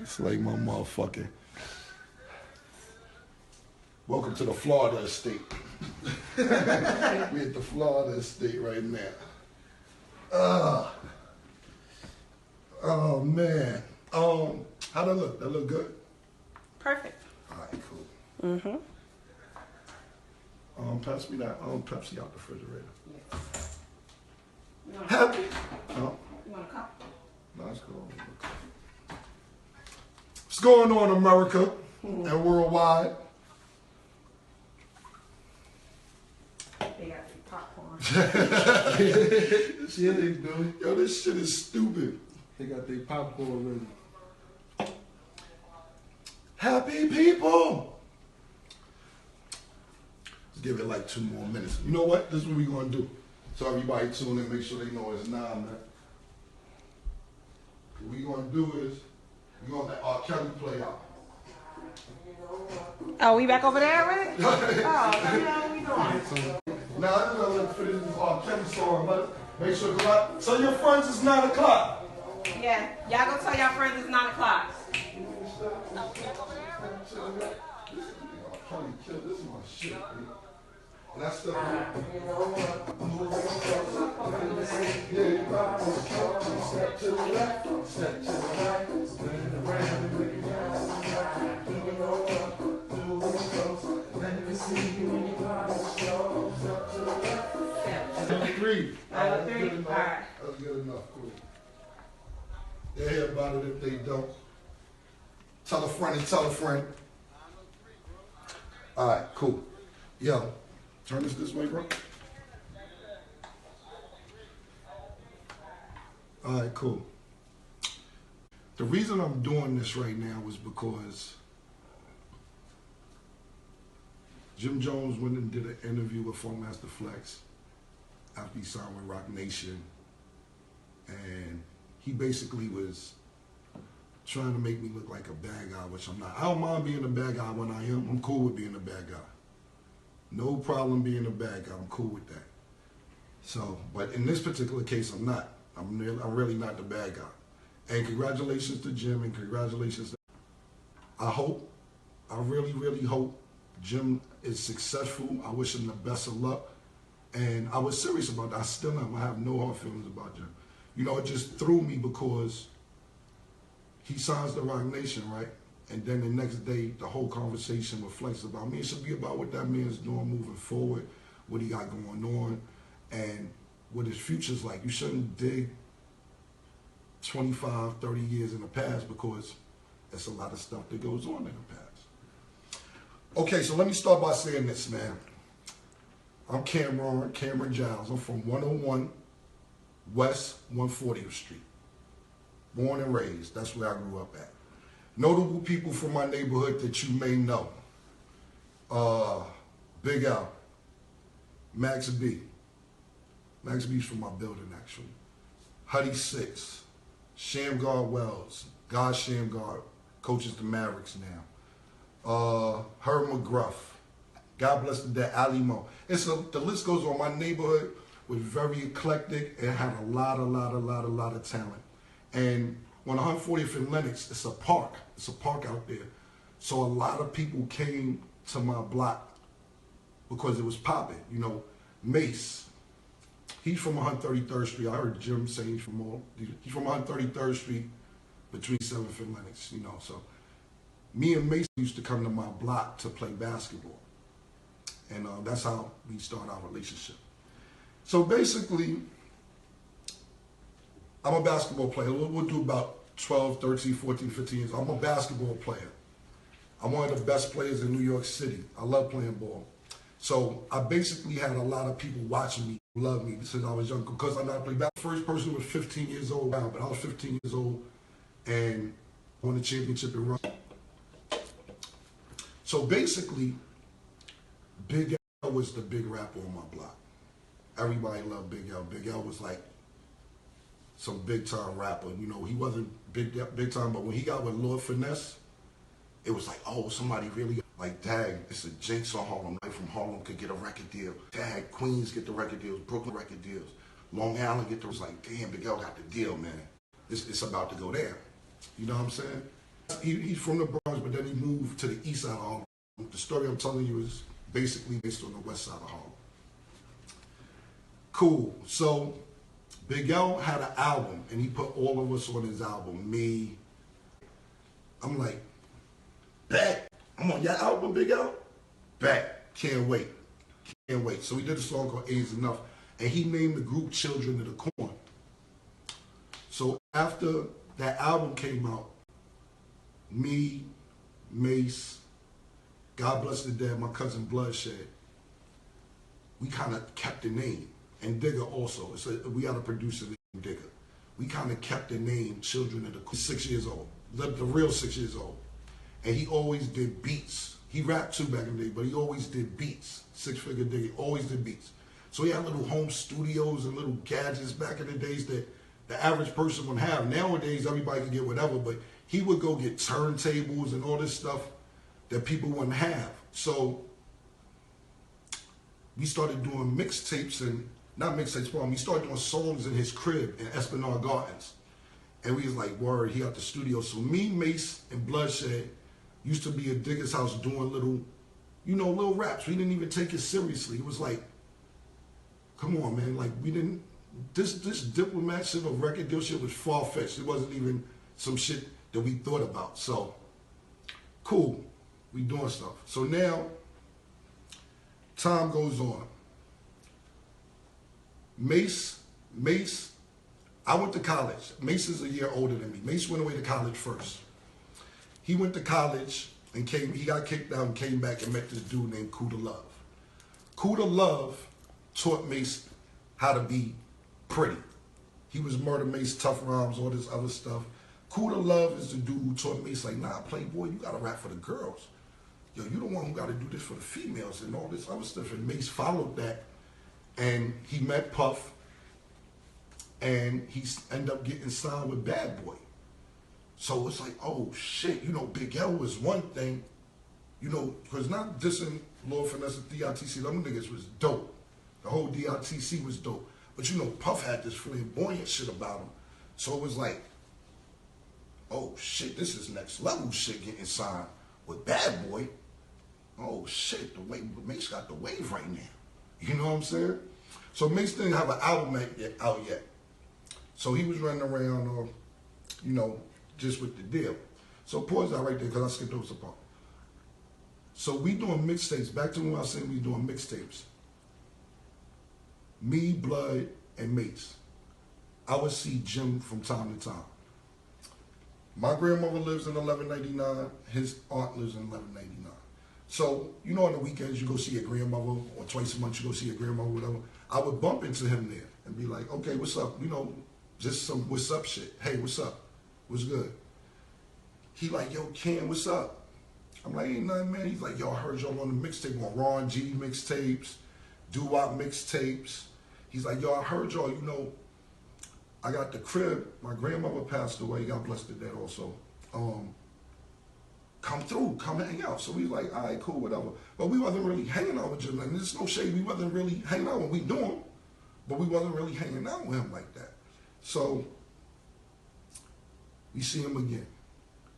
It's like my motherfucking. Welcome to the Florida estate. We at the Florida estate right now. Oh man. How that look? That look good? Perfect. All right, cool. Pass me that Pepsi out the refrigerator. Yes. Happy. You want a cup? No, it's cool. What's going on, America and worldwide? They got some popcorn. Yeah, they do. Yo, this shit is stupid. They got their popcorn ready. Happy people. Let's give it like 2 more minutes. You know what? This is what we're going to do. So everybody tune in, make sure they know it's 9, man. What we're going to do is, we're going to let R. Kelly play out. Oh, we back over there already? Oh, what the hell we doing? Now, I just want to finish this R. Kelly song, but make sure to like, tell your friends it's 9 o'clock. Yeah, y'all go tell y'all friends it's 9 o'clock. Kelly killed this is my shit, man. And that's the step to the left, step to the right, spin around and make it down. Moving over, moving close, let me see you when you body shows. Step to the left, step 3. All right. That's good enough, cool. They hear about it if they don't. Tell a friend and tell a friend. All right, cool. Yo, turn this way, bro. All right, cool. The reason I'm doing this right now is because Jim Jones went and did an interview with Funkmaster Flex after he signed with Rock Nation, and he basically was trying to make me look like a bad guy, which I'm not. I don't mind being a bad guy when I am. I'm cool with being a bad guy. No problem being a bad guy. I'm cool with that. So, but in this particular case, I'm not. I'm really not the bad guy. And congratulations to Jim, and congratulations to, I really, really hope Jim is successful. I wish him the best of luck. And I was serious about that. I still am. I have no hard feelings about Jim. You know, it just threw me because he signs the Rock Nation, right? And then the next day, the whole conversation with Flex about me. It should be about what that man's doing moving forward, what he got going on, and what his future's like. You shouldn't dig 25, 30 years in the past because there's a lot of stuff that goes on in the past. Okay, so let me start by saying this, man. I'm Camron Giles. I'm from 101 West 140th Street. Born and raised, that's where I grew up at. Notable people from my neighborhood that you may know. Big L, Max B. Max B's from my building, actually. Huddy 6, Shamgar Wells, God Shamgar, coaches the Mavericks now. Herb McGruff, God bless the dead, Ali Mo. The list goes on. My neighborhood was very eclectic. It had a lot of talent. And on 140th and Lenox, it's a park. It's a park out there. So a lot of people came to my block because it was popping. You know, Mace, he's from 133rd Street. I heard Jim say he's from 133rd Street between 7th and Lenox, you know. So me and Mace used to come to my block to play basketball. And that's how we started our relationship. So basically, I'm a basketball player. We'll do about 12, 13, 14, 15 years. I'm a basketball player. I'm one of the best players in New York City. I love playing ball. So I basically had a lot of people watching me, love me since I was young, because I know I played basketball. The first person was 15 years old now, but I was 15 years old and won the championship in Russia. So basically, Big L was the big rapper on my block. Everybody loved Big L. Big L was like some big time rapper. You know, he wasn't big time, but when he got with Lord Finesse, it was like, oh, somebody really, like, dang, it's a jinx on Harlem. Right from Harlem could get a record deal. Dang, Queens get the record deals, Brooklyn record deals. Long Island get those, like, damn, Big L got the deal, man. It's about to go there. You know what I'm saying? He's from the Bronx, but then he moved to the east side of Harlem. The story I'm telling you is basically based on the west side of Harlem. Cool. So Big L had an album, and he put all of us on his album. Me. I'm like, bet. I'm on your album, Big L? Bet. Can't wait. Can't wait. So he did a song called A's Enough, and he named the group Children of the Corn. So after that album came out, me, Mace, God bless the dead, my cousin Bloodshed, we kind of kept the name. And Digger also. We had a producer named Digger. We kind of kept the name Children of the Corn. 6 years old. The real 6 years old. And he always did beats. He rapped too back in the day, but he always did beats. Six-figure Digger, always did beats. So he had little home studios and little gadgets back in the days that the average person would have. Nowadays, everybody can get whatever, but he would go get turntables and all this stuff that people wouldn't have. So we started doing mixtapes and, not mixtapes, we started doing songs in his crib in Esplanade Gardens. And we was like, word, he got the studio. So me, Mace, and Bloodshed used to be at Digger's house doing little, little raps. We didn't even take it seriously. It was like, come on, man. Like, we didn't, this Diplomat shit or record deal shit was far-fetched. It wasn't even some shit that we thought about. So, cool. We doing stuff. So now, time goes on. Mace, I went to college. Mace is a year older than me. Mace went away to college first. He went to college and he got kicked out and came back and met this dude named Kuda Love. Kuda Love taught Mace how to be pretty. He was Murder Mace, Tough Rhymes, all this other stuff. Kuda Love is the dude who taught Mace, like, nah, Playboy, you gotta rap for the girls. Yo, you the one who gotta do this for the females and all this other stuff. And Mace followed that, and he met Puff, and he ended up getting signed with Bad Boy. So it's like, oh shit, Big L was one thing, because not dissing Lord Finesse and DITC, them niggas was dope. The whole DITC was dope. But Puff had this flamboyant shit about him. So it was like, oh shit, this is next level shit getting signed with Bad Boy. Oh shit, Mace got the wave right now. You know what I'm saying? So Mace didn't have an album out yet. So he was running around, just with the deal. So pause that right there because I skipped over some part. So we doing mixtapes. Back to when I was saying we doing mixtapes. Me, Blood, and Mace. I would see Jim from time to time. My grandmother lives in 1199. His aunt lives in 1199. So, on the weekends you go see your grandmother, or twice a month you go see your grandmother, whatever. I would bump into him there and be like, okay, what's up? Just some what's up shit. Hey, what's up? What's good? He like, yo, Cam, what's up? I'm like, ain't nothing, man. He's like, yo, I heard y'all on the mixtape, on Ron G mixtapes, doo-wop mixtapes. He's like, yo, I heard y'all, I got the crib. My grandmother passed away. God bless the dead also. Come through, come hang out. So we was like, all right, cool, whatever. But we wasn't really hanging out with Jim. Like, there's no shade. We wasn't really hanging out when we do him, but we wasn't really hanging out with him like that. So we see him again.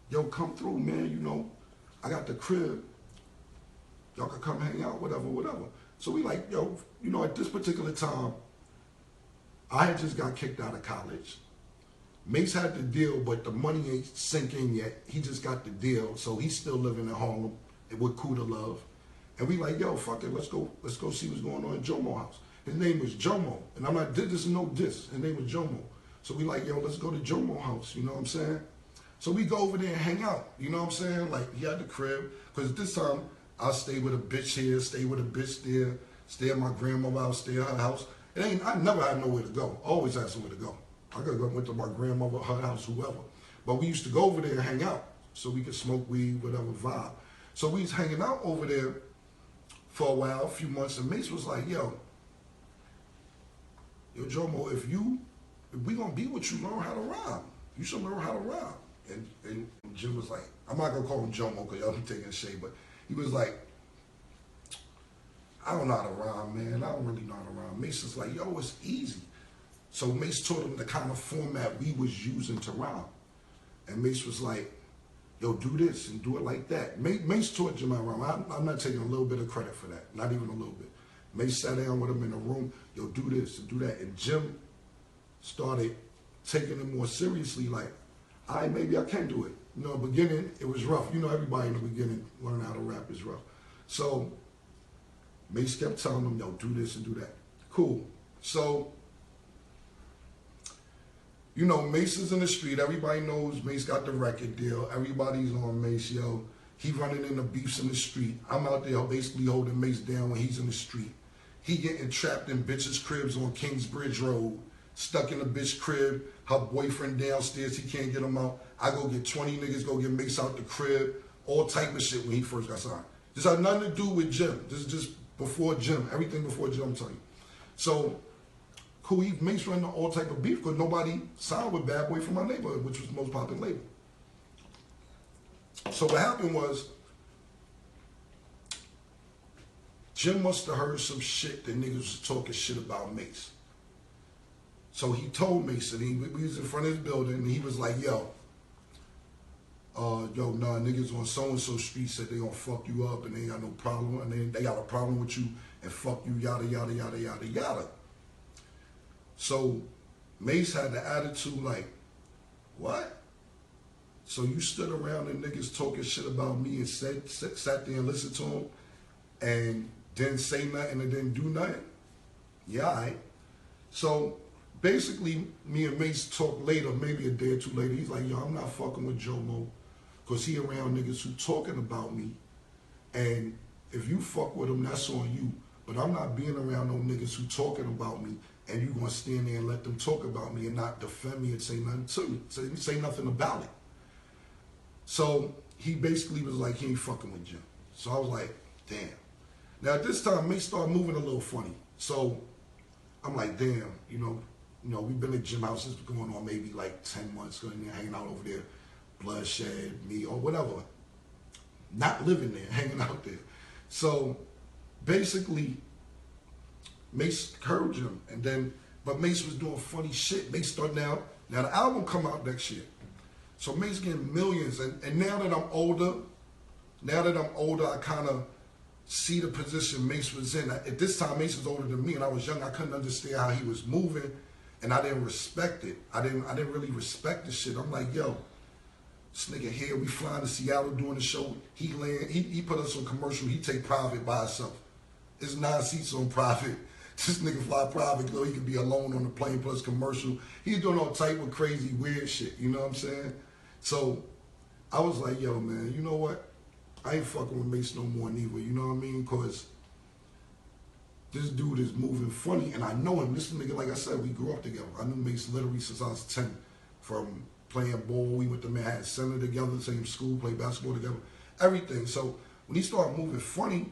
Yo, come through, man. I got the crib. Y'all can come hang out, whatever. So we like, yo, at this particular time, I had just got kicked out of college. Mace had the deal, but the money ain't sink in yet. He just got the deal, so he's still living in Harlem with Kuda Love. And we like, yo, fuck it, let's go see what's going on in Jomo house. His name was Jomo, and I'm not, this is no diss. His name was Jomo. So we like, yo, let's go to Jomo house, you know what I'm saying? So we go over there and hang out, you know what I'm saying? Like, he had the crib, because this time, I'll stay with a bitch here, stay with a bitch there, stay at my grandmother's house, stay at her house. I never had nowhere to go. Always had somewhere to go. I could have went to my grandmother, her house, whoever. But we used to go over there and hang out so we could smoke weed, whatever, vibe. So we was hanging out over there for a while, a few months, and Mace was like, yo, Jomo, if we gonna be with you, learn how to rhyme. You should learn how to rhyme. And Jim was like, I'm not gonna call him Jomo because y'all be taking shade, but he was like, I don't know how to rhyme, man. I don't really know how to rhyme. Mace was like, yo, it's easy. So Mace taught him the kind of format we was using to rhyme. And Mace was like, yo, do this and do it like that. Mace taught Jim around. I'm not taking a little bit of credit for that, not even a little bit. Mace sat down with him in the room, yo, do this and do that. And Jim started taking it more seriously, like, all right, maybe I can do it. You know, beginning, it was rough. You know, everybody in the beginning learning how to rap is rough. So Mace kept telling him, yo, do this and do that. Cool. So, you know, Mace is in the street. Everybody knows Mace got the record deal. Everybody's on Mace, yo. He running into beefs in the street. I'm out there basically holding Mace down when he's in the street. He getting trapped in bitches' cribs on Kingsbridge Road, stuck in a bitch crib, her boyfriend downstairs, he can't get him out. I go get 20 niggas, go get Mace out the crib, all type of shit when he first got signed. This had nothing to do with Jim. This is just before Jim, everything before Jim, I'm telling you. So, cool, Mace running all type of beef because nobody signed with Bad Boy from my neighborhood, which was the most popular label. So what happened was, Jim must have heard some shit that niggas was talking shit about Mace. So he told Mace, and we was in front of his building, and he was like, yo, nah, niggas on so-and-so street said they gonna fuck you up, and they ain't got no problem, and they got a problem with you, and fuck you, yada, yada, yada, yada, yada. So Mace had the attitude like, what? So you stood around and niggas talking shit about me and sat there and listened to him and didn't say nothing and didn't do nothing? Yeah, all right. So basically, me and Mace talked later, maybe a day or two later. He's like, yo, I'm not fucking with Jomo because he around niggas who talking about me. And if you fuck with him, that's on you. But I'm not being around no niggas who talking about me and you gonna stand there and let them talk about me and not defend me and say nothing to me, say nothing about it. So he basically was like, he ain't fucking with Jim. So I was like, damn. Now at this time, Mace started moving a little funny. So I'm like, damn, you know, we've been at Jim house, it's been going on maybe like 10 months, going there, hanging out over there, bloodshed, me, or whatever. Not living there, hanging out there. So basically, Mace heard Jim, and then, but Mace was doing funny shit. Mace started now the album come out next year. So Mace getting millions, and now that I'm older, I kind of see the position Mace was in. At this time, Mace was older than me, and I was young. I couldn't understand how he was moving, and I didn't respect it. I didn't really respect the shit. I'm like, yo, this nigga here, we flying to Seattle doing the show. He land, he put us on commercial. He take private by himself. It's 9 seats on private. This nigga fly private, though he could be alone on the plane plus commercial. He's doing all type of crazy weird shit. You know what I'm saying? So I was like, yo, man, you know what? I ain't fucking with Mace no more neither, you know what I mean? Because this dude is moving funny, and I know him. This nigga, like I said, we grew up together. I knew Mace literally since I was 10, from playing ball. We went to Manhattan Center together, same school, played basketball together, everything. So when he started moving funny,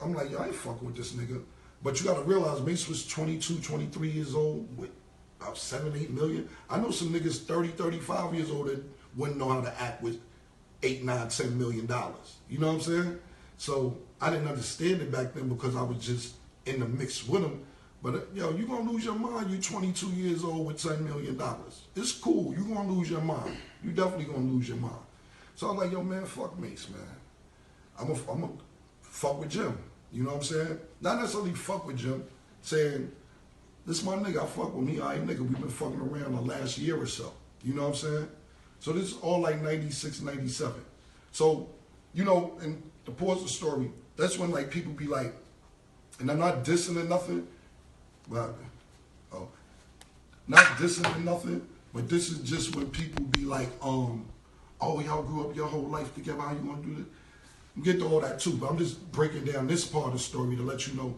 I'm like, yo, I ain't fucking with this nigga. But you got to realize Mace was 22, 23 years old with about 7, 8 million. I know some niggas 30, 35 years old that wouldn't know how to act with 8, 9, 10 million dollars. You know what I'm saying? So I didn't understand it back then because I was just in the mix with him. But yo, you gonna lose your mind. You 22 years old with $10 million. It's cool. You gonna lose your mind. You definitely gonna lose your mind. So I was like, yo, man, fuck Mace, man. I'm a fuck with Jim. You know what I'm saying? Not necessarily fuck with Jim, saying, this my nigga, I fuck with me. All right, nigga, we've been fucking around the last year or so. You know what I'm saying? So this is all like 96, 97. So, you know, and to pause the story, that's when like people be like, and I'm not dissing or nothing, but, not dissing or nothing, but this is just when people be like, oh, y'all grew up your whole life together, how you gonna do this? We get to all that too, but I'm just breaking down this part of the story to let you know,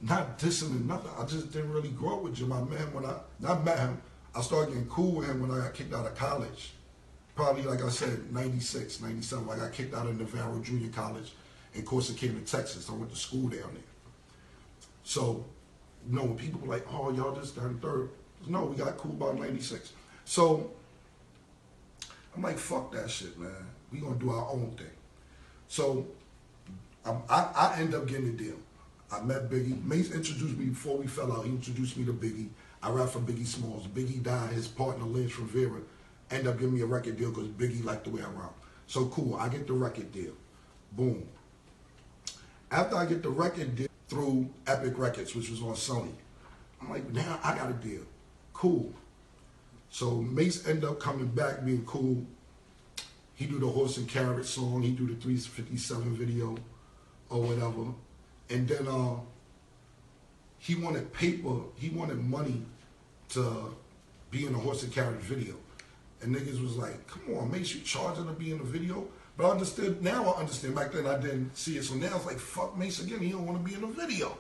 not dissing or nothing. I just didn't really grow up with Jim. I met him I started getting cool with him when I got kicked out of college. Probably, like I said, 96, 97. I got kicked out of Navarro Junior College in Corsicana, Texas. I went to school down there. So, you know, when people were like, oh, y'all this, that, and third. No, we got cool about 96. So, I'm like, fuck that shit, man. We gonna do our own thing. So, I end up getting a deal. I met Biggie. Mace introduced me before we fell out. He introduced me to Biggie. I rap for Biggie Smalls. Biggie died. His partner, Lynch from Vera, ended up giving me a record deal because Biggie liked the way I rap. So cool, I get the record deal. Boom. After I get the record deal through Epic Records, which was on Sony, I'm like, now I got a deal. Cool. So Mace ended up coming back, being cool. He do the Horse and Carrot song, he do the 357 video or whatever. And then he wanted paper, he wanted money to be in the Horse and Carrot video. And niggas was like, come on, Mace, you charging to be in the video? But I understood, now I understand. Back then I didn't see it. So now it's like, fuck Mace again, he don't want to be in the video.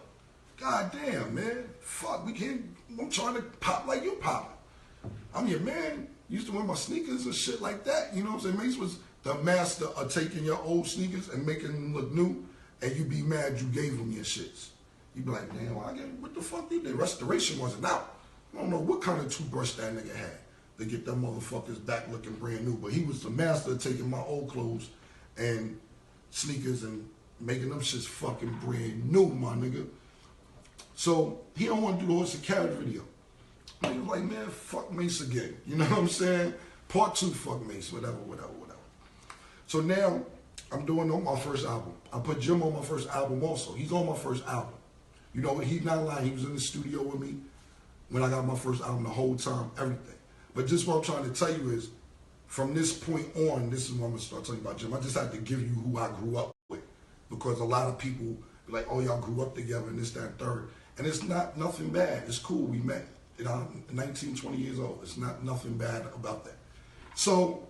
God damn, man. Fuck, we can't, I'm trying to pop like you pop. I'm your man. Used to wear my sneakers and shit like that. You know what I'm saying? Mace was the master of taking your old sneakers and making them look new, and you be mad you gave him your shits. You be like, damn, what the fuck you did? Restoration wasn't out. I don't know what kind of toothbrush that nigga had to get them motherfuckers back looking brand new. But he was the master of taking my old clothes and sneakers and making them shits fucking brand new, my nigga. So he don't want to do the Horse and Carrot video. He was like, man, fuck Mace again. You know what I'm saying? Part 2, fuck Mace, whatever. So now I'm doing on my first album. I put Jim on my first album also. He's on my first album. You know, he's not lying. He was in the studio with me when I got my first album the whole time, everything. But just what I'm trying to tell you is, from this point on, this is what I'm going to start talking about Jim. I just had to give you who I grew up with. Because a lot of people be like, oh, y'all grew up together and this, that, and third. And it's not nothing bad. It's cool. We met. You know, I'm 19, 20 years old. It's not nothing bad about that. So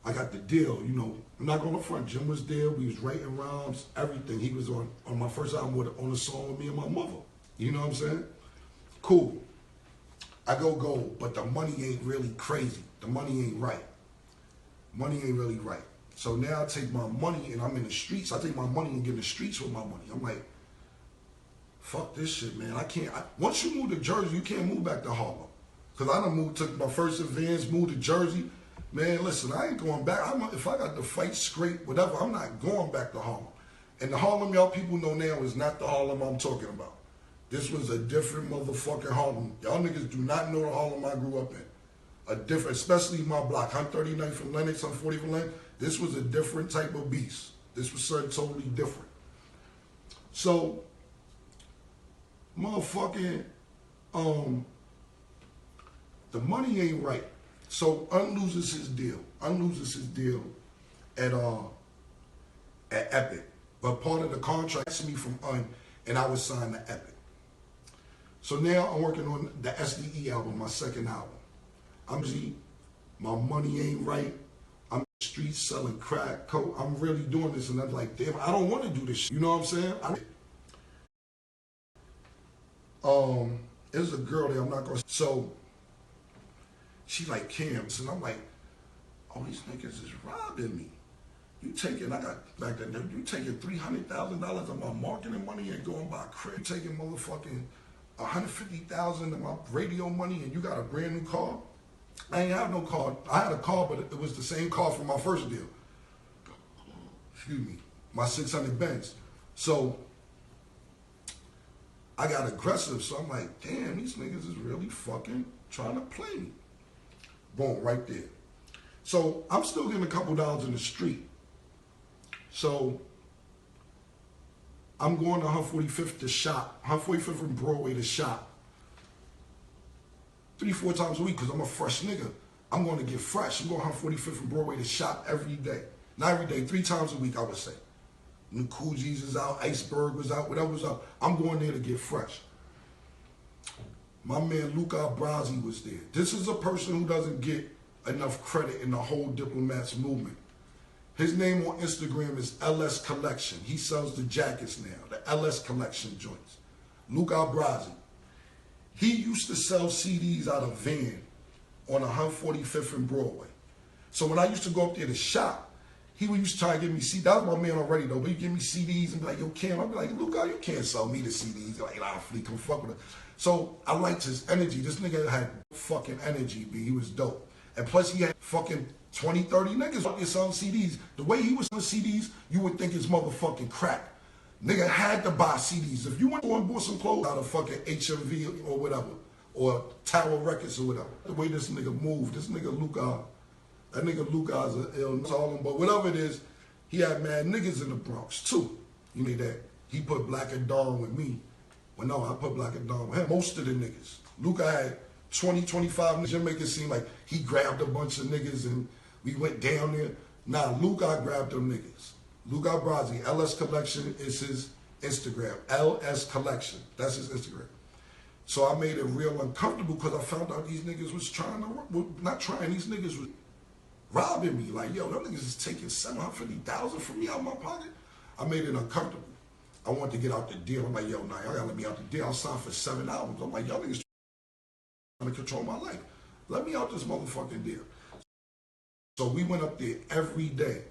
I got the deal, you know. I'm not going to front. Jim was there. We was writing rhymes, everything. He was on my first album on a song with me and my mother. You know what I'm saying? Cool. I go gold, but the money ain't really crazy. The money ain't right. Money ain't really right. So now I take my money and I'm in the streets. I take my money and get in the streets with my money. I'm like, fuck this shit, man. I can't. Once you move to Jersey, you can't move back to Harlem. Because I done moved, took my first advance, moved to Jersey. Man, listen, I ain't going back. If I got to fight, scrape, whatever, I'm not going back to Harlem. And the Harlem y'all people know now is not the Harlem I'm talking about. This was a different motherfucking Harlem. Y'all niggas do not know the Harlem I grew up in. A different, especially my block. I'm 39 from Lenox, I'm 40 from Lenox. This was a different type of beast. This was something totally different. So, motherfucking, the money ain't right. So unloses his deal. Unloses his deal at Epic. But part of the contract asked me from and I was signed to Epic. So now I'm working on the SDE album, my second album. My money ain't right. I'm in the streets selling crack, coke. I'm really doing this, and I'm like, damn, I don't want to do this shit. You know what I'm saying? There's a girl there, I'm not gonna. So she like Cam, and I'm like, oh, these niggas is robbing me. You taking, I got back then, you taking $300,000 of my marketing money and going by crib. You taking motherfucking $150,000 of my radio money and you got a brand new car? I ain't have no car. I had a car, but it was the same car from my first deal. Excuse me, my 600 Benz. So I got aggressive, so I'm like, damn, these niggas is really fucking trying to play me. Boom, right there. So I'm still getting a couple dollars in the street. So I'm going to 145th to shop, 145th and Broadway to shop 3-4 times a week because I'm a fresh nigga. I'm going to get fresh. I'm going 145th and Broadway to shop every day. Not every day, 3 times a week, I would say. New Cool G's is out, Iceberg was out, whatever was out. I'm going there to get fresh. My man Luca Brasi was there. This is a person who doesn't get enough credit in the whole Diplomats movement. His name on Instagram is LS Collection. He sells the jackets now, the LS Collection joints. Luca Brasi. He used to sell CDs out of van on 145th and Broadway. So when I used to go up there to shop, he would used to try to give me CDs. That was my man already though, but he'd give me CDs and be like, yo, Cam, I'd be like, Luca, you can't sell me the CDs. Like, nah, come fuck with it. So I liked his energy. This nigga had fucking energy, B. He was dope. And plus he had fucking 20, 30 niggas out there selling CDs. The way he was selling CDs, you would think it's motherfucking crack. Nigga had to buy CDs. If you went and bought some clothes out of fucking HMV or whatever, or Tower Records or whatever, the way this nigga moved, this nigga Luca, That nigga Luke Eyes an ill Harlem, but whatever it is, he had mad niggas in the Bronx too. You know that he put Black and Dawn with me. Well, no, I put Black and Dawn with him. Most of the niggas. Luca had 20, 25 niggas. Make it seem like he grabbed a bunch of niggas and we went down there. Nah, Luca grabbed them niggas. Luca Brazzi, LS Collection is his Instagram. LS Collection, that's his Instagram. So I made it real uncomfortable because I found out these niggas was trying to, not trying, these niggas was robbing me. Like, yo, them niggas is taking $750,000 from me out of my pocket. I made it uncomfortable. I wanted to get out the deal. I'm like, yo, nah, y'all gotta let me out the deal. I'll sign for 7 albums. I'm like, y'all niggas trying to control my life. Let me out this motherfucking deal. So we went up there every day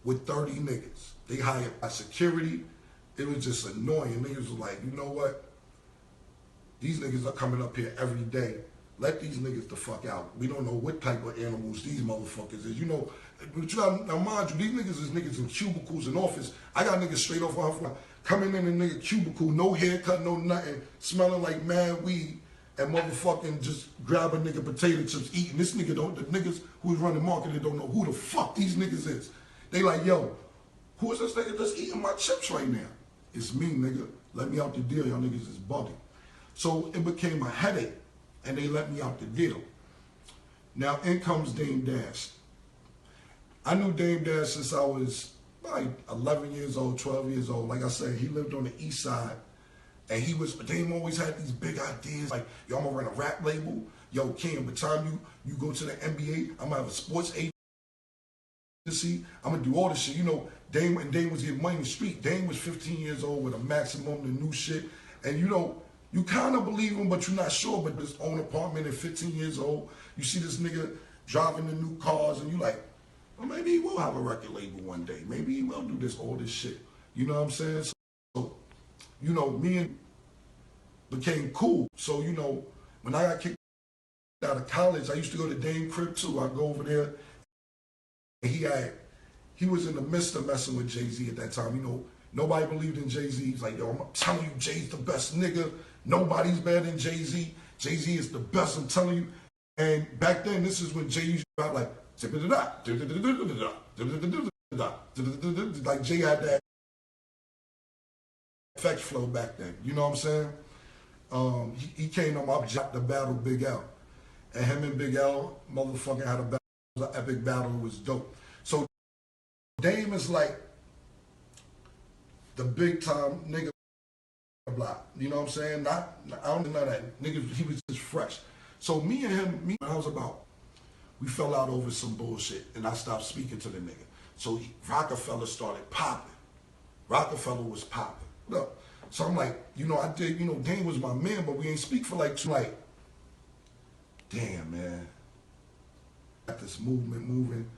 with 30 niggas. They hired my security. It was just annoying. Niggas was like, you know what? These niggas are coming up here every day. Let these niggas the fuck out. We don't know what type of animals these motherfuckers is. You know, but you gotta, now mind you, these niggas is niggas in cubicles in office. I got niggas straight off my front, coming in a nigga cubicle, no haircut, no nothing, smelling like mad weed, and motherfucking just grab a nigga potato chips, eating. This nigga don't, the niggas who's running marketing don't know who the fuck these niggas is. They like, yo, who is this nigga that's eating my chips right now? It's me, nigga. Let me out the deal. Y'all niggas is bugging. So it became a headache, and they let me out the deal. Now, in comes Dame Dash. I knew Dame Dash since I was like 11 years old, 12 years old. Like I said, he lived on the east side, and Dame always had these big ideas, like, yo, I'm gonna run a rap label. Yo, Ken, by the time you go to the NBA, I'm gonna have a sports agency. I'm gonna do all this shit. You know, Dame was getting money in the street. Dame was 15 years old with a Maximum, the new shit. And you know, you kind of believe him, but you're not sure. But this own apartment at 15 years old, you see this nigga driving the new cars, and you like, well, maybe he will have a record label one day. Maybe he will do all this shit. You know what I'm saying? So, you know, me and became cool. So, you know, when I got kicked out of college, I used to go to Dame crib too. I'd go over there. And he was in the midst of messing with Jay-Z at that time. You know, nobody believed in Jay-Z. He's like, yo, I'm telling you, Jay's the best nigga. Nobody's better than Jay-Z. Jay-Z is the best, I'm telling you. And back then, this is when Jay used to rap like, like Jay had that effect flow back then. You know what I'm saying? He came to my job to battle Big L. And him and Big L, motherfucking had a battle. It was an epic battle. It was dope. So Dame is like the big time nigga block. You know what I'm saying? I don't know that. Nigga, he was just fresh. So me and him, I was about, we fell out over some bullshit, and I stopped speaking to the nigga. So Rockefeller started popping. Rockefeller was popping. Look, so I'm like, you know, Dame was my man, but we ain't speak for like 2, like, damn, man. Got this movement moving.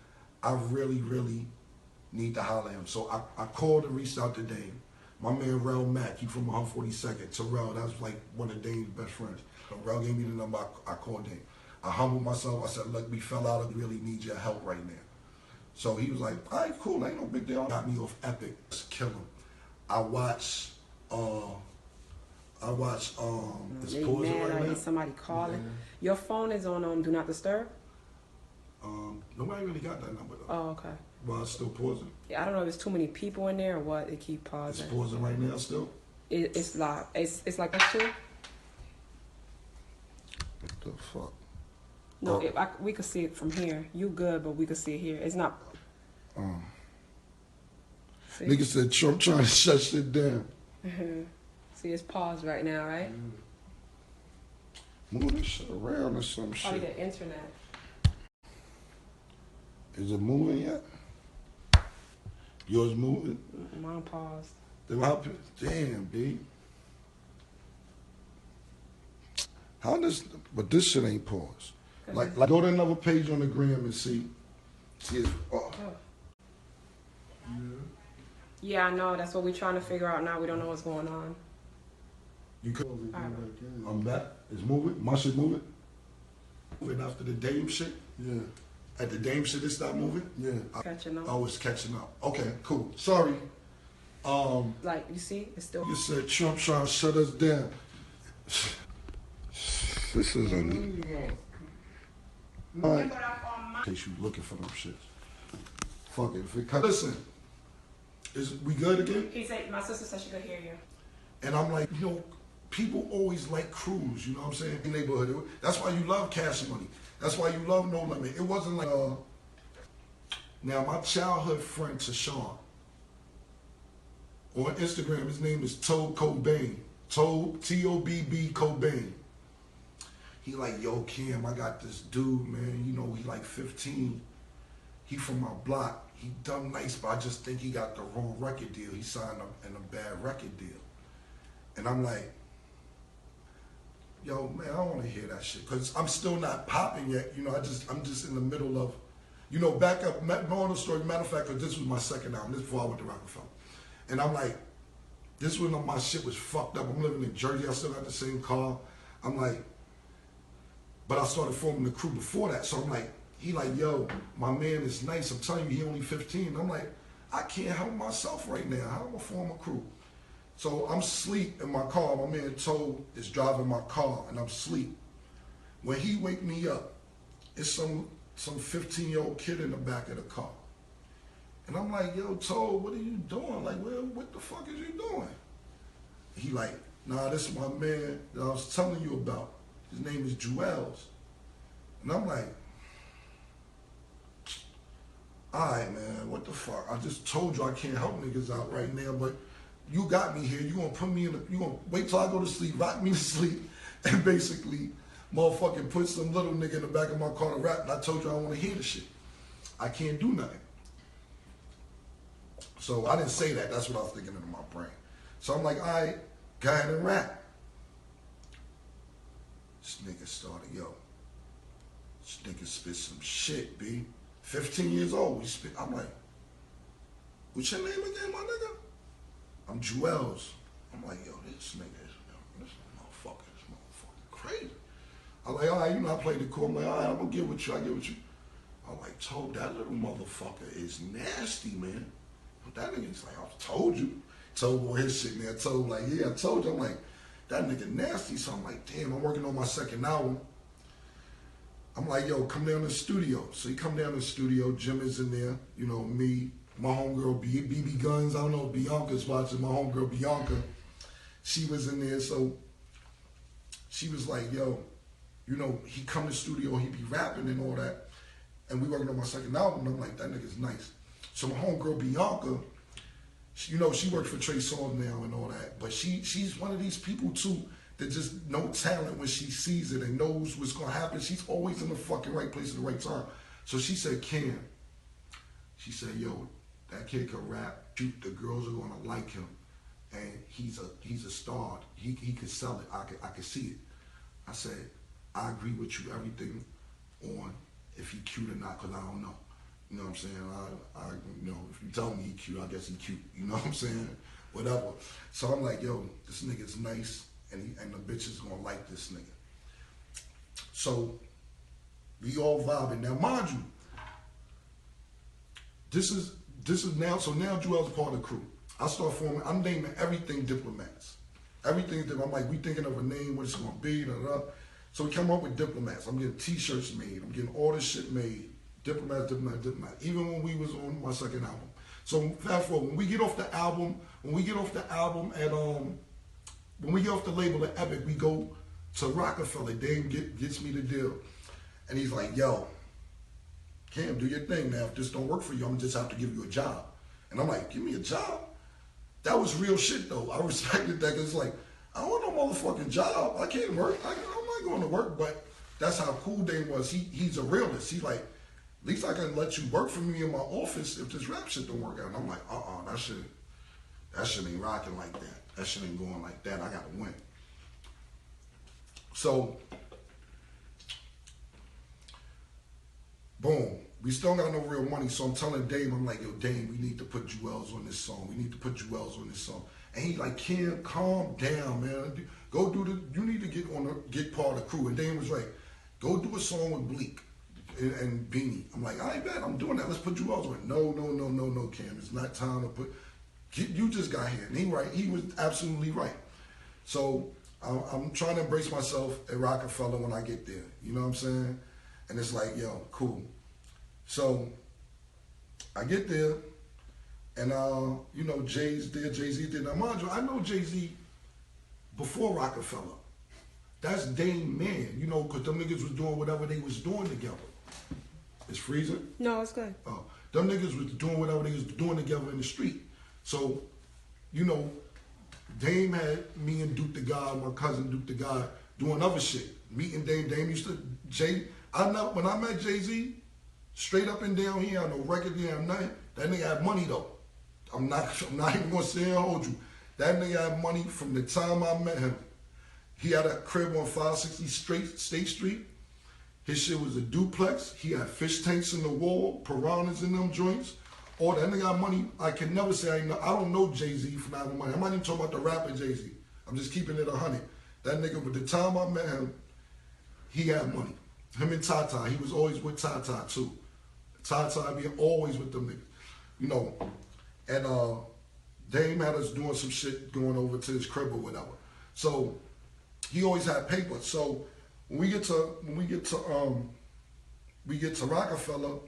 I really, really need to holler at him. So I called and reached out to Dame. My man Rel Mack, he from 142nd. Terrell, that was like one of Dame's best friends. So Rel gave me the number, I called Dame. I humbled myself, I said, look, we fell out, I really need your help right now. So he was like, all right, cool, ain't no big deal. Got me off Epic, just kill him. I watch, it's pausing right now. Somebody calling. Yeah. Your phone is on Do Not Disturb? Nobody really got that number though. Oh, okay. Well, it's still pausing. Yeah, I don't know if it's too many people in there or what. It keep pausing. It's pausing right now still? It's like, it's like that too? What the fuck? No, we could see it from here. You good, but we could see it here. It's not. Nigga said Trump trying to shut shit down. See, it's paused right now, right? Move this shit around or some shit. Probably the internet. Is it moving yet? Yours moving? Mine paused. Damn, B. But this shit ain't paused. Like go to another page on the gram and see if, Yeah, I know. That's what we're trying to figure out now. We don't know what's going on. You could. I'm back. It's moving. My shit moving. Moving after the Dame shit. Yeah. At the Dame shit, it stopped moving. Yeah. Catching up. I was catching up. Okay, cool. Sorry. Like you see, it's still. You said Trump trying to shut us down. This is a. Remember that In case you looking for them shits. Fuck it. If it cut, listen, is we good again? He said, my sister said she could hear you. And I'm like, you know, people always like crews, you know what I'm saying? Neighborhood. That's why you love Cash Money. That's why you love No Limit. It wasn't like, now my childhood friend Tashawn, on Instagram, his name is Tobe Cobain. Tobe, T-O-B-B Cobain. He like, yo, Cam, I got this dude, man. You know, he like 15. He from my block. He dumb nice, but I just think he got the wrong record deal. He signed up in a bad record deal. And I'm like, yo, man, I don't want to hear that shit. Because I'm still not popping yet. You know, I'm just in the middle of, you know, back up, more the story. Matter of fact, because this was my second album. This is before I went to Rockefeller. And I'm like, this was when my shit was fucked up. I'm living in Jersey. I still got the same car. I'm like, but I started forming the crew before that. So I'm like, he like, yo, my man is nice. I'm telling you, he only 15. I'm like, I can't help myself right now. How am I form a crew? So I'm asleep in my car. My man Toe is driving my car, and I'm asleep. When he wake me up, it's some 15-year-old kid in the back of the car. And I'm like, yo, Toe, what are you doing? Like, well, what the fuck is you doing? He like, nah, this is my man that I was telling you about. His name is Jewels. And I'm like, all right, man, what the fuck? I just told you I can't help niggas out right now, but you got me here. You gonna put me in you gonna wait till I go to sleep, rock me to sleep, and basically motherfucking put some little nigga in the back of my car to rap, and I told you I don't wanna hear the shit. I can't do nothing. So I didn't say that. That's what I was thinking in my brain. So I'm like, all right, go ahead and rap. This nigga started, yo. This nigga spit some shit, B. 15 years old, we spit. I'm like, what's your name again, my nigga? I'm Jewels. I'm like, yo, this motherfucker crazy. I'm like, all right, you know, I played the cool. I'm like, all right, I'm gonna get with you. I get with you. I'm like, Told, that little motherfucker is nasty, man. That nigga's like, I told you. Told on his shit, man. Told like, yeah, I told you. I'm like, that nigga nasty. So I'm like, damn, I'm working on my second album. I'm like, yo, come down to the studio. So he come down to the studio. Jim is in there. You know, me, my homegirl, BB Guns. I don't know if Bianca's watching. My homegirl, Bianca. She was in there. So she was like, yo, you know, he come to the studio. He be rapping and all that. And we working on my second album. And I'm like, that nigga's nice. So my homegirl, Bianca, you know, she works for Trey Songz now and all that. But she's one of these people, too, that just know talent when she sees it and knows what's going to happen. She's always in the fucking right place at the right time. So she said, Cam, she said, yo, that kid can rap. The girls are going to like him. And he's a star. He can sell it. I can see it. I said, I agree with you, everything on if he cute or not, because I don't know. You know what I'm saying? I you know, if you tell me he cute, I guess he cute. You know what I'm saying? Whatever. So I'm like, yo, this nigga's nice. And the bitch is gonna like this nigga. So we all vibing. Now, mind you, this is now. So now Jewel's a part of the crew. I start forming. I'm naming everything Diplomats. Everything that I'm like, we thinking of a name, what it's gonna be. Da, da, da. So we come up with Diplomats. I'm getting T-shirts made. I'm getting all this shit made. Diplomat. Even when we was on my second album. So fast forward, when we get off the album at when we get off the label at Epic, we go to Rockefeller. Dame gets me the deal. And he's like, yo, Cam, do your thing now. If this don't work for you, I'm going to just have to give you a job. And I'm like, give me a job? That was real shit, though. I respected that because it's like, I don't want no motherfucking job. I can't work. I'm not going to work. But that's how cool Dame was. He's a realist. He's like, at least I can let you work for me in my office if this rap shit don't work out. And I'm like, that shit ain't rocking like that. That shit ain't going like that. I gotta win. So, boom. We still got no real money. So I'm telling Dame, I'm like, yo, Dame, we need to put Jewels on this song. We need to put Jewels on this song. And he like, Cam, calm down, man. Go you need to get part of the crew. And Dame was like, go do a song with Bleak and Beanie. I'm like, I bet I'm doing that. Let's put Jewels on it. No, Cam. It's not time to put. You just got here. And he was absolutely right. So I'm trying to embrace myself at Rockefeller when I get there. You know what I'm saying? And it's like, yo, cool. So I get there, and you know, Jay's there, Jay-Z there. Now, mind you, I know Jay-Z before Rockefeller. That's Dame Man, you know, because them niggas was doing whatever they was doing together. It's freezing? No, it's good. Them niggas was doing whatever they was doing together in the street. So, you know, Dame had me and Duke the God, my cousin Duke the God, doing other shit. Meeting Dame. Dame used to, when I met Jay-Z, straight up and down here, I no record deal, I'm nothing. That nigga had money though. I'm not even gonna say and hold you. That nigga had money from the time I met him. He had a crib on 560 State Street. His shit was a duplex. He had fish tanks in the wall, piranhas in them joints. All that nigga got money. I can never say I don't know Jay-Z from having money. I'm not even talking about the rapper Jay-Z. I'm just keeping it 100. That nigga, by the time I met him, he had money. Him and Tata, he was always with Tata too. Tata be always with them niggas, you know. And Dame had us doing some shit going over to his crib or whatever. So he always had paper. So when we get to Rockefeller,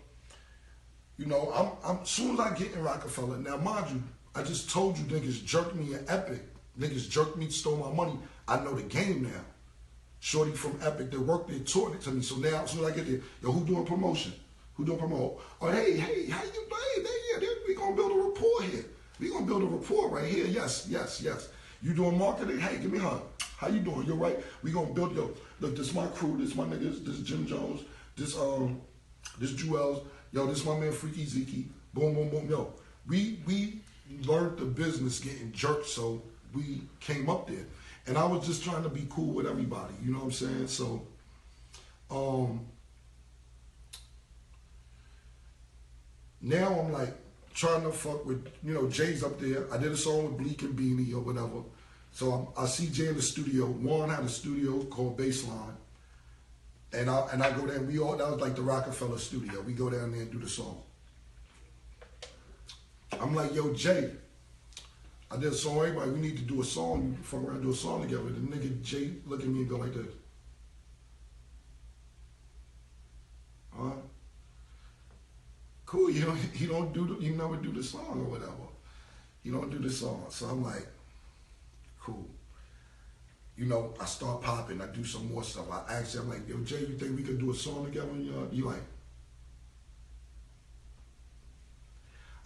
you know, I'm soon as I get in Rockefeller. Now, mind you, I just told you niggas jerked me in Epic. Niggas jerked me, stole my money. I know the game now. Shorty from Epic that worked there taught it to me. So now, as soon as I get there, yo, who doing promotion? Who doing promote? Oh, hey, how you doing? Yeah, we gonna build a rapport here. We gonna build a rapport right here. Yes. You doing marketing? Hey, give me a hug. How you doing? You're right. We gonna build, yo. Look, this my crew. This my niggas. This Jim Jones. This Jewels. Yo, this my man Freaky Zeke. Boom, boom, boom. Yo, we learned the business getting jerked, so we came up there. And I was just trying to be cool with everybody. You know what I'm saying? So, now I'm like trying to fuck with, you know, Jay's up there. I did a song with Bleak and Beanie or whatever. So I see Jay in the studio. Juan had a studio called Baseline. And I go there and that was like the Rockefeller studio. We go down there and do the song. I'm like, yo, Jay, I did a song, everybody, we need to do a song. We fuck around and do a song together. The nigga Jay look at me and go like this. Huh? Cool, you never do the song or whatever. You don't do the song. So I'm like, cool. You know, I start popping, I do some more stuff. I ask him, I'm like, yo, Jay, you think we could do a song together? You like,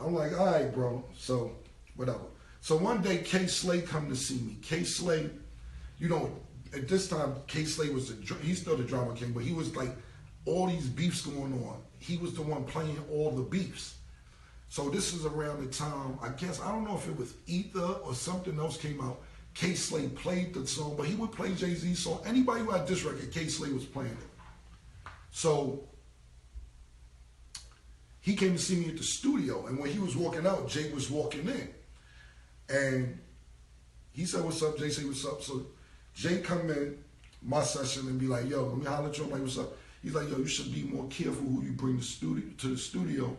I'm like, all right, bro. So, whatever. So one day, K. Slay come to see me. K. Slay, you know, at this time, K. Slay was he's still the drama king, but he was like, all these beefs going on. He was the one playing all the beefs. So this is around the time, I guess, I don't know if it was Ether or something else came out. K. Slay played the song, but he would play Jay-Z's song. Anybody who had this record, K. Slay was playing it. So he came to see me at the studio, and when he was walking out, Jay was walking in. And he said, what's up? Jay said, what's up? So Jay come in my session and be like, yo, let me holler at you. I'm like, what's up? He's like, yo, you should be more careful who you bring to the studio,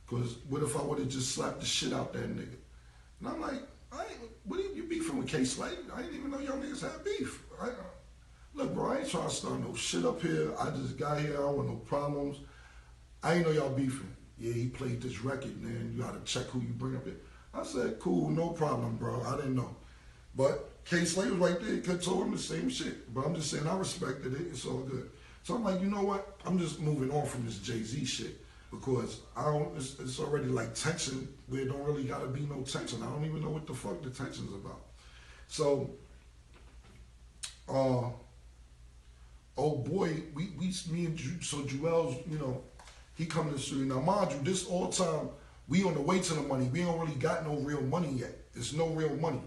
because what if I would have just slapped the shit out that nigga? And I'm like, what are you beefing with K. Slay? I didn't even know y'all niggas had beef. Look, bro, I ain't trying to start no shit up here. I just got here. I don't want no problems. I ain't know y'all beefing. Yeah, he played this record, man. You gotta check who you bring up here. I said, cool, no problem, bro. I didn't know. But K. Slay was right there. He could have told him the same shit. But I'm just saying, I respected it. It's all good. So I'm like, you know what? I'm just moving on from this Jay-Z shit, because it's already like tension where it don't really gotta be no tension. I don't even know what the fuck the tension's about. So, oh boy, me and Jewels, you know, he come to the studio. Now, mind you, this all time, we on the way to the money. We don't really got no real money yet. There's no real money.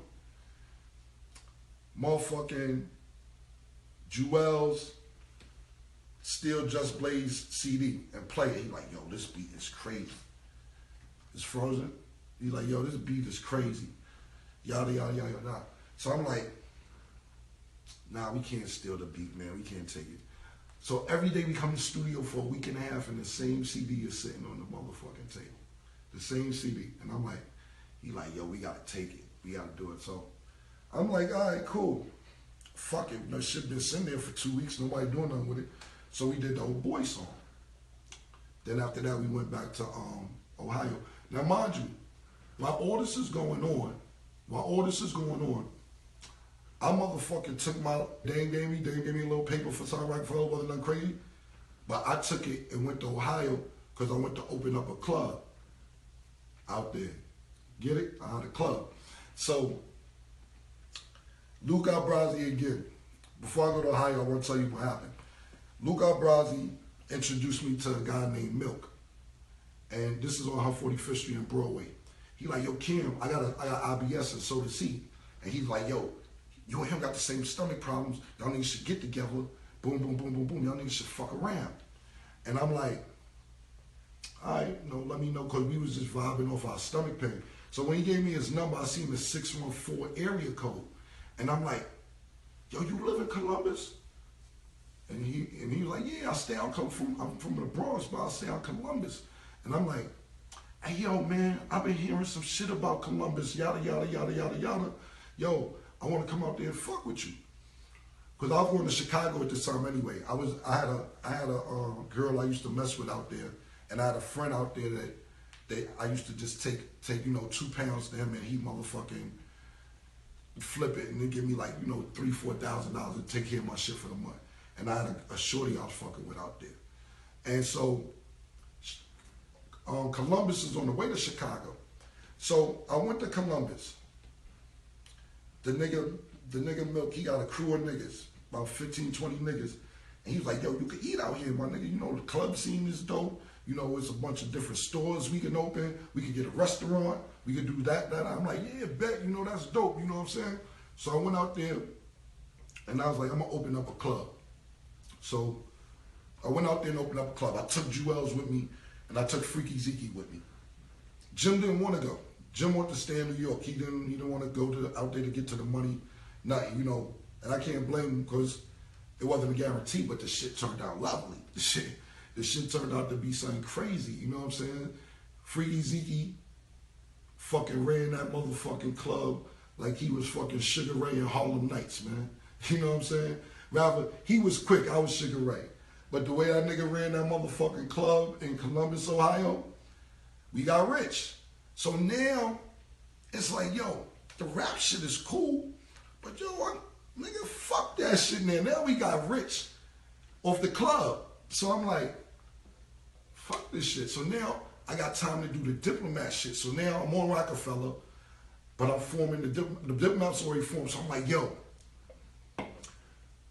Motherfucking Jewels steal Just Blaze CD and play it. He like, yo, this beat is crazy. It's frozen. He like, yo, this beat is crazy. Yada, yada, yada, yada. So I'm like, nah, we can't steal the beat, man. We can't take it. So every day we come to the studio for a week and a half and the same CD is sitting on the motherfucking table. The same CD. And I'm like, he like, yo, we gotta take it. We gotta do it. So I'm like, all right, cool. Fuck it. No shit been sitting there for 2 weeks. Nobody doing nothing with it. So we did the old boy song. Then after that, we went back to Ohio. Now, mind you, while all this is going on, I motherfucking took my, they gave me a little paper for South Rockefeller, wasn't nothing crazy, but I took it and went to Ohio because I went to open up a club out there. Get it? I had a club. So, Luke Albrazi again. Before I go to Ohio, I want to tell you what happened. Luke Albrazi introduced me to a guy named Milk. And this is on 145th Street and Broadway. He like, yo, Kim, I got IBS and so does he. And he's like, yo, you and him got the same stomach problems. Y'all niggas should get together. Boom, boom, boom, boom, boom. Y'all niggas should fuck around. And I'm like, all right, let me know, because we was just vibing off our stomach pain. So when he gave me his number, I seen the 614 area code. And I'm like, yo, you live in Columbus? And he was like, yeah, I'm from the Bronx, but I stay out Columbus. And I'm like, hey, yo, man, I've been hearing some shit about Columbus, yada, yada, yada, yada, yada. Yo, I want to come out there and fuck with you. Because I was going to Chicago at this time anyway. I had a girl I used to mess with out there, and I had a friend out there that I used to just take 2 pounds to him, and he motherfucking flip it, and then give me like, $3,000-$4,000 to take care of my shit for the month. And I had a shorty I was fucking with out there. And so Columbus is on the way to Chicago. So I went to Columbus. The nigga Milk, he got a crew of niggas, about 15, 20 niggas. And he was like, yo, you can eat out here, my nigga. The club scene is dope. It's a bunch of different stores we can open. We can get a restaurant. We can do that. I'm like, yeah, bet, that's dope. You know what I'm saying? So I went out there, and I was like, I'm going to open up a club. So I went out there and opened up a club. I took Jewels with me, and I took Freaky Zeke with me. Jim didn't want to go. Jim wanted to stay in New York. He didn't want to go out there to get to the money. Nothing, And I can't blame him because it wasn't a guarantee, but the shit turned out lovely. The shit turned out to be something crazy. You know what I'm saying? Freaky Zeke fucking ran that motherfucking club like he was fucking Sugar Ray in Harlem Nights, man. You know what I'm saying? Rather, he was quick, I was Sugar Ray. But the way that nigga ran that motherfucking club in Columbus, Ohio, we got rich. So now, it's like, yo, the rap shit is cool, but yo, nigga, fuck that shit now. Now we got rich off the club. So I'm like, fuck this shit. So now I got time to do the diplomat shit. So now I'm on Rockefeller, but I'm forming the diplomat's already formed. So I'm like, yo,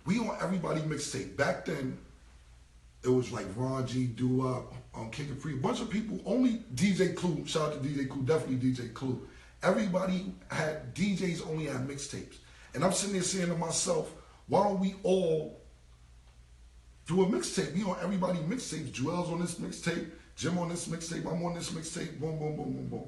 we on everybody mixtape. Back then, it was like Ron G, Doo-Wop, King Capri, a bunch of people, only DJ Clue, shout out to DJ Clue, definitely DJ Clue. Everybody had, DJs only had mixtapes. And I'm sitting there saying to myself, why don't we all do a mixtape? We on everybody mixtapes. Joel's on this mixtape, Jim on this mixtape, I'm on this mixtape, boom, boom, boom, boom, boom.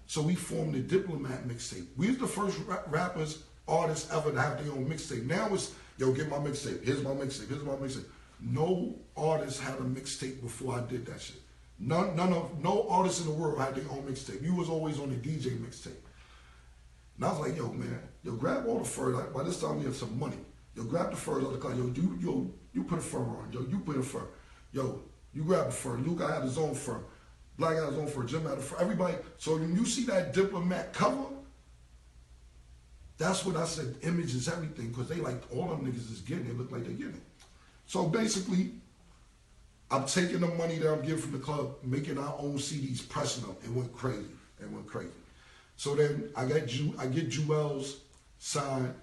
So we formed the Diplomat mixtape. We was the first rappers, artists ever to have their own mixtape. Now it's, yo, get my mixtape, here's my mixtape, here's my mixtape. No artist had a mixtape before I did that shit. No artist in the world had their own mixtape. You was always on the DJ mixtape. And I was like, yo, man, yo, grab all the furs. By this time we have some money. Yo, grab the furs out the car. Yo, you put a fur on. Yo, you put a fur. Yo, you grab the fur. Luke had his own fur. Black had his own fur. Jim had a fur. Everybody. So when you see that Diplomat cover, that's what I said. Image is everything, because they like, all them niggas is getting it. Look like they're getting it. So basically, I'm taking the money that I'm getting from the club, making our own CDs, pressing them. It went crazy. So then I get Jewels signed.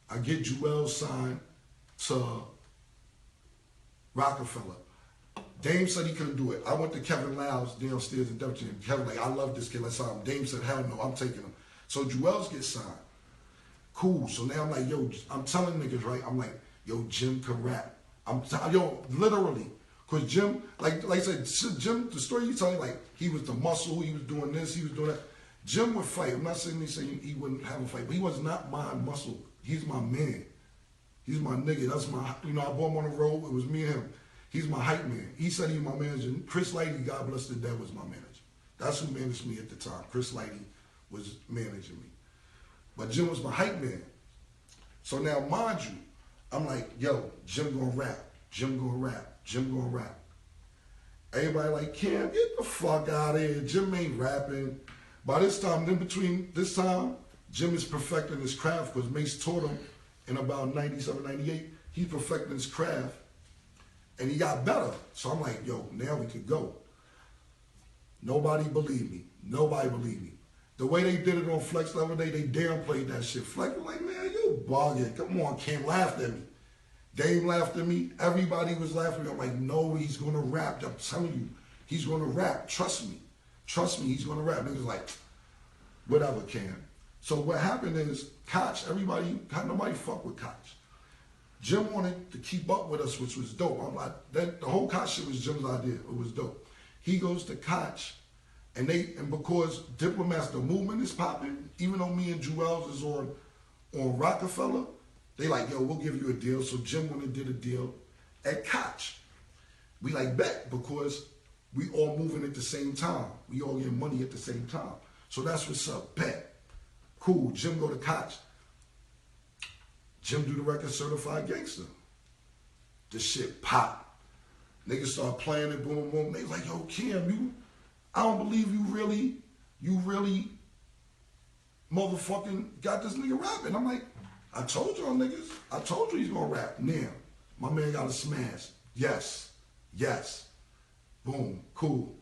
I get Jewels signed to Rockefeller. Dame said he couldn't do it. I went to Kevin Lyles downstairs in Devonton. Kevin like, I love this kid, let's sign him. Dame said, hell no, I'm taking him. So Jewels gets signed. Cool. So now I'm like, yo, I'm telling niggas, right? I'm like, yo, Jim can rap. Yo, literally. Because Jim, like I said, Jim, the story you telling, like, he was the muscle, he was doing this, he was doing that. Jim would fight. I'm not saying he wouldn't have a fight, but he was not my muscle. He's my man. He's my nigga. That's my, I brought him on the road. It was me and him. He's my hype man. He said he was my manager. Chris Lighty, God bless the dead, was my manager. That's who managed me at the time. Chris Lighty was managing me. But Jim was my hype man. So now, mind you, I'm like, yo, Jim gonna rap. Jim gonna rap. Jim gonna rap. Everybody like, Cam, get the fuck out of here. Jim ain't rapping. By this time, in between this time, Jim is perfecting his craft because Mace taught him in about 97, 98. He's perfecting his craft and he got better. So I'm like, yo, now we could go. Nobody believed me. Nobody believed me. The way they did it on Flex the other day, they downplayed that shit. Flex was like, man, you bugging. Come on, Cam laughed at me. Dame laughed at me. Everybody was laughing at me. I'm like, no, he's going to rap. I'm telling you, he's going to rap. Trust me. Trust me, he's going to rap. Niggas like, whatever, Cam. So what happened is, Koch, nobody fuck with Koch. Jim wanted to keep up with us, which was dope. I'm like, the whole Koch shit was Jim's idea. It was dope. He goes to Koch, and because Diplomats, the movement is popping, even though me and Jewels is on Rockefeller, they like, yo, we'll give you a deal. So Jim went and did a deal at Koch. We like bet because we all moving at the same time. We all getting money at the same time. So that's what's up, bet. Cool, Jim go to Koch. Jim do the record Certified Gangster. The shit pop. Niggas start playing it, boom, boom. They like, yo, Cam, I don't believe you really motherfucking got this nigga rapping. I'm like, I told y'all niggas. I told you he's gonna rap. Now, my man got a smash. Yes. Boom, cool.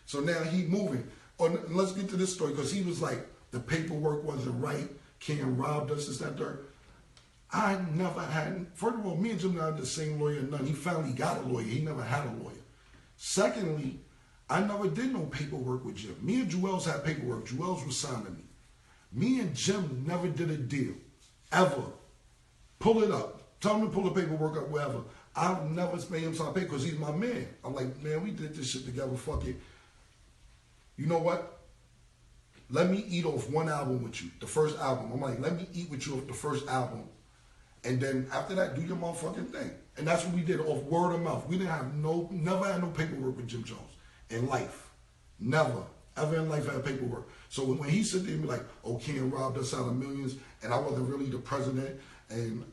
So now he moving. Let's get to this story, because he was like, the paperwork wasn't right. Cam robbed us, this, that, third. I never had, first of all, me and Jim not had the same lawyer, none. He finally got a lawyer. He never had a lawyer. Secondly, I never did no paperwork with Jim. Me and Jewels had paperwork. Jewels was signing me. Me and Jim never did a deal, ever. Pull it up. Tell him to pull the paperwork up, wherever. I've never made him sign paper because he's my man. I'm like, man, we did this shit together, fuck it. You know what? Let me eat off one album with you, the first album. I'm like, let me eat with you off the first album. And then after that, do your motherfucking thing. And that's what we did, off word of mouth. We didn't have never had no paperwork with Jim Jones in life. Never, ever in life had paperwork. So when he sit there and be like, oh, Cam robbed us out of millions, and I wasn't really the president and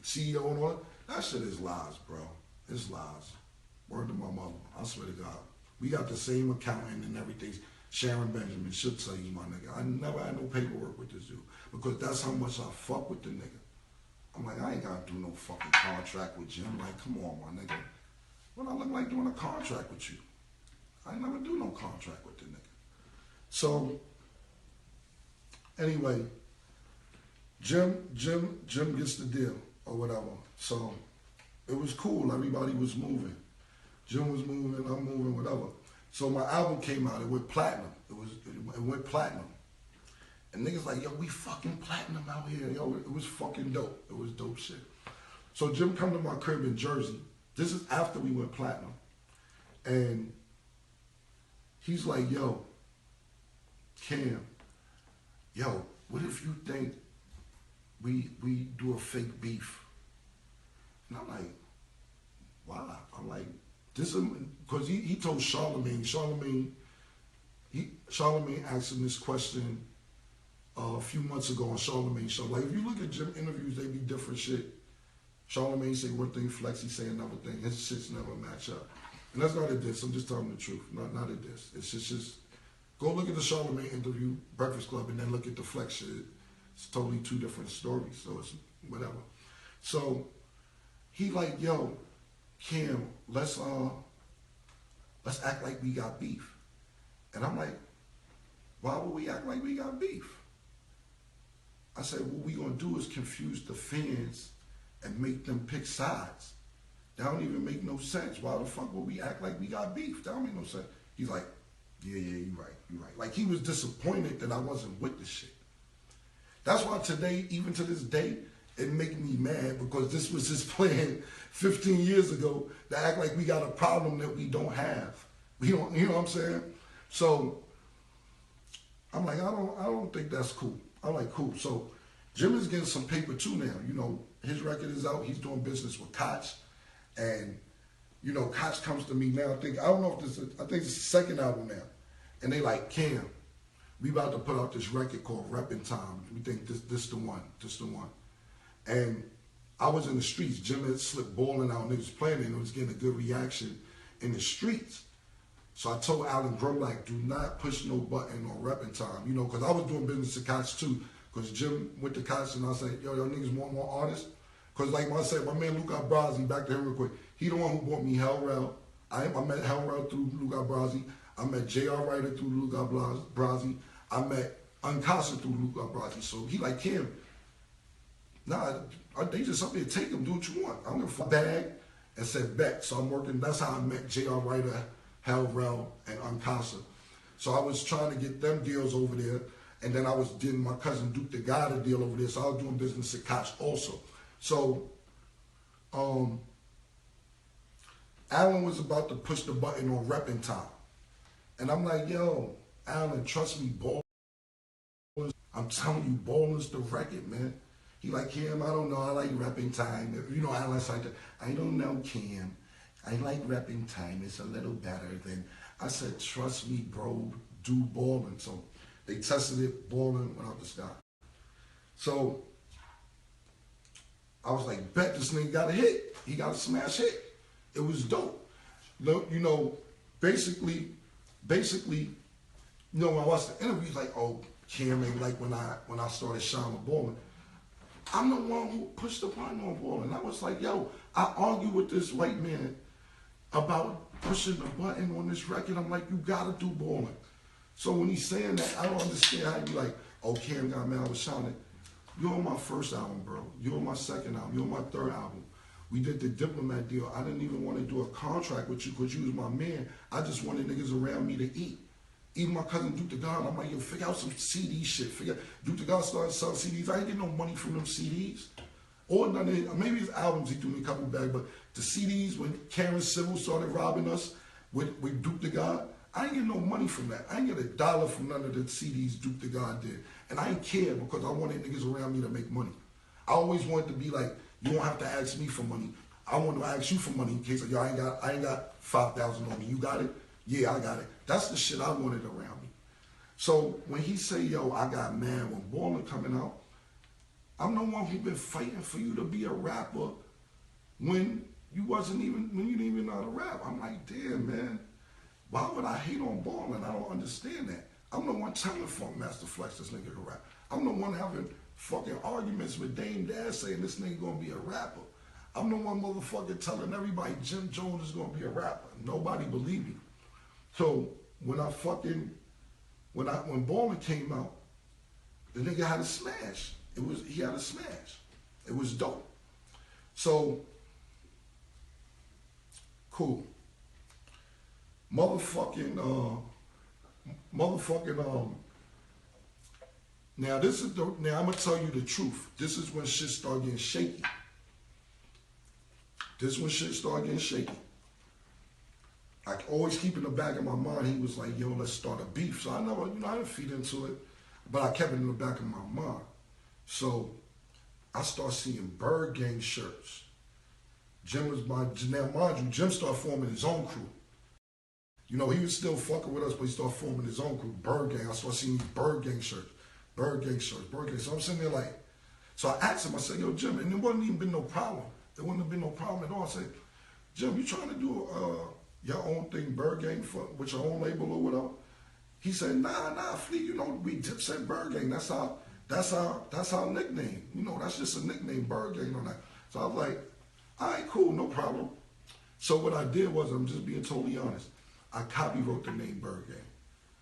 CEO and all that shit is lies, bro. It's lies. Word to my mother. I swear to God. We got the same accountant and everything. Sharon Benjamin should tell you, my nigga. I never had no paperwork with this dude because that's how much I fuck with the nigga. I'm like, I ain't got to do no fucking contract with Jim. Like, come on, my nigga. What I look like doing a contract with you? I never do no contract with the nigga. So, anyway, Jim gets the deal or whatever. So, it was cool. Everybody was moving. Jim was moving, I'm moving, whatever. So my album came out. It went platinum. It went platinum. And niggas like, yo, we fucking platinum out here. Yo, it was fucking dope. It was dope shit. So Jim come to my crib in Jersey. This is after we went platinum. And he's like, yo, Cam, yo, what if you think we do a fake beef? And I'm like, why? I'm like, this is, because he told Charlamagne asked him this question a few months ago on Charlamagne's show. Like, if you look at Jim interviews, they be different shit. Charlamagne say one thing, Flexi say another thing. His shits never match up. And that's not a diss. I'm just telling the truth. Not a diss. It's just go look at the Charlamagne interview, Breakfast Club, and then look at the Flex shit. It's totally two different stories. So it's whatever. So he like, yo, Cam, let's act like we got beef. And I'm like, why would we act like we got beef? I said, what we gonna do is confuse the fans and make them pick sides. That don't even make no sense. Why the fuck would we act like we got beef? That don't make no sense. He's like, yeah, you right. Like, he was disappointed that I wasn't with the shit. That's why today, even to this day, it make me mad, because this was his plan 15 years ago to act like we got a problem that we don't have. You know what I'm saying? So I'm like, I don't think that's cool. I'm like, cool. So Jim is getting some paper too now. You know, his record is out. He's doing business with Koch. And, you know, Koch comes to me now. I don't know if this is, I think it's the second album now. And they like, Cam, we about to put out this record called Reppin' Time. We think this the one. And I was in the streets. Jim had slipped balling out. Niggas playing it, and it was getting a good reaction. in the streets. So I told Alan Grumlack, do not push no button on repping time, you know, because I was doing business at Cots too. Because Jim went to Cots and I said, yo, y'all niggas want more artists? Because like I said, my man Luca Brasi, back to him real quick, he the one who bought me Hell Rel. I met Hell Rel through Luca Brasi. I met J.R. Ryder through Luca Brasi. I met Uncasa through Luca Brasi. So he like, Kim, nah, they just up there, take them, do what you want. I'm going to bag and said bet. So I'm working, that's how I met J.R. Ryder, Hell Rel, and Uncasa. So I was trying to get them deals over there. And then I was getting my cousin Duke the God a deal over there. So I was doing business at Koch also. So Alan was about to push the button on repping time. And I'm like, yo, Alan, trust me, ball. I'm telling you, balling's the record, man. He like, Cam, I don't know, I like repping time. You know, Alan's like, I don't know, Cam. I like repping time. It's a little better than. I said, trust me, bro, do balling. So they tested it, balling went out the sky. So I was like, bet this nigga got a hit. He got a smash hit. It was dope. You know, basically, you know, when I watched the interview, he's like, oh, Cam ain't like when I started shining with balling. I'm the one who pushed the button on balling. I was like, yo, I argued with this white man about pushing the button on this record. I'm like, you gotta do balling. So when he's saying that, I don't understand how you like, oh, Cam got mad with shining. You're on my first album, bro. You're on my second album. You're on my third album. We did the Diplomat deal. I didn't even want to do a contract with you because you was my man. I just wanted niggas around me to eat. Even my cousin Duke the God, I'm like, yo, figure out some CD shit. Duke the God started selling CDs. I ain't get no money from them CDs. Or none of, maybe his albums, he threw me a couple back, but the CDs, when Karen Civil started robbing us with Duke the God, I ain't get no money from that. I ain't get $1 from none of the CDs Duke the God did. And I ain't care because I wanted niggas around me to make money. I always wanted to be like, you don't have to ask me for money. I want to ask you for money in case, yo, I ain't got 5,000 on me. You got it? Yeah, I got it. That's the shit I wanted around me. So when he say, yo, I got mad when Ballin' coming out, I'm the one who been fighting for you to be a rapper when you didn't even know how to rap. I'm like, damn, man, why would I hate on Ballin'? I don't understand that. I'm the one telling Funk Master Flex this nigga can rap. I'm the one having fucking arguments with Dame Dash saying this nigga gonna be a rapper. I'm the one motherfucker telling everybody Jim Jones is gonna be a rapper. Nobody believed me. So when Ballin' came out, the nigga had a smash. He had a smash. It was dope. So cool. Now I'm gonna tell you the truth. This is when shit started getting shaky. I always keep in the back of my mind, he was like, yo, let's start a beef. So I never, I didn't feed into it, but I kept it in the back of my mind. So I started seeing Bird Gang shirts. Now mind you, Jim started forming his own crew. He was still fucking with us, but he started forming his own crew, Bird Gang. I started seeing these Bird Gang shirts. So I'm sitting there like, so I asked him, I said, yo, Jim, and there wouldn't even been no problem. There wouldn't have been no problem at all. I said, Jim, you trying to do your own thing, Bird Gang, with your own label or whatever? He said, nah, Fleet, we just said Bird Gang. That's our nickname. That's just a nickname, Bird Gang on that. So I was like, all right, cool, no problem. So what I did was, I'm just being totally honest, I copywrote the name Bird Gang.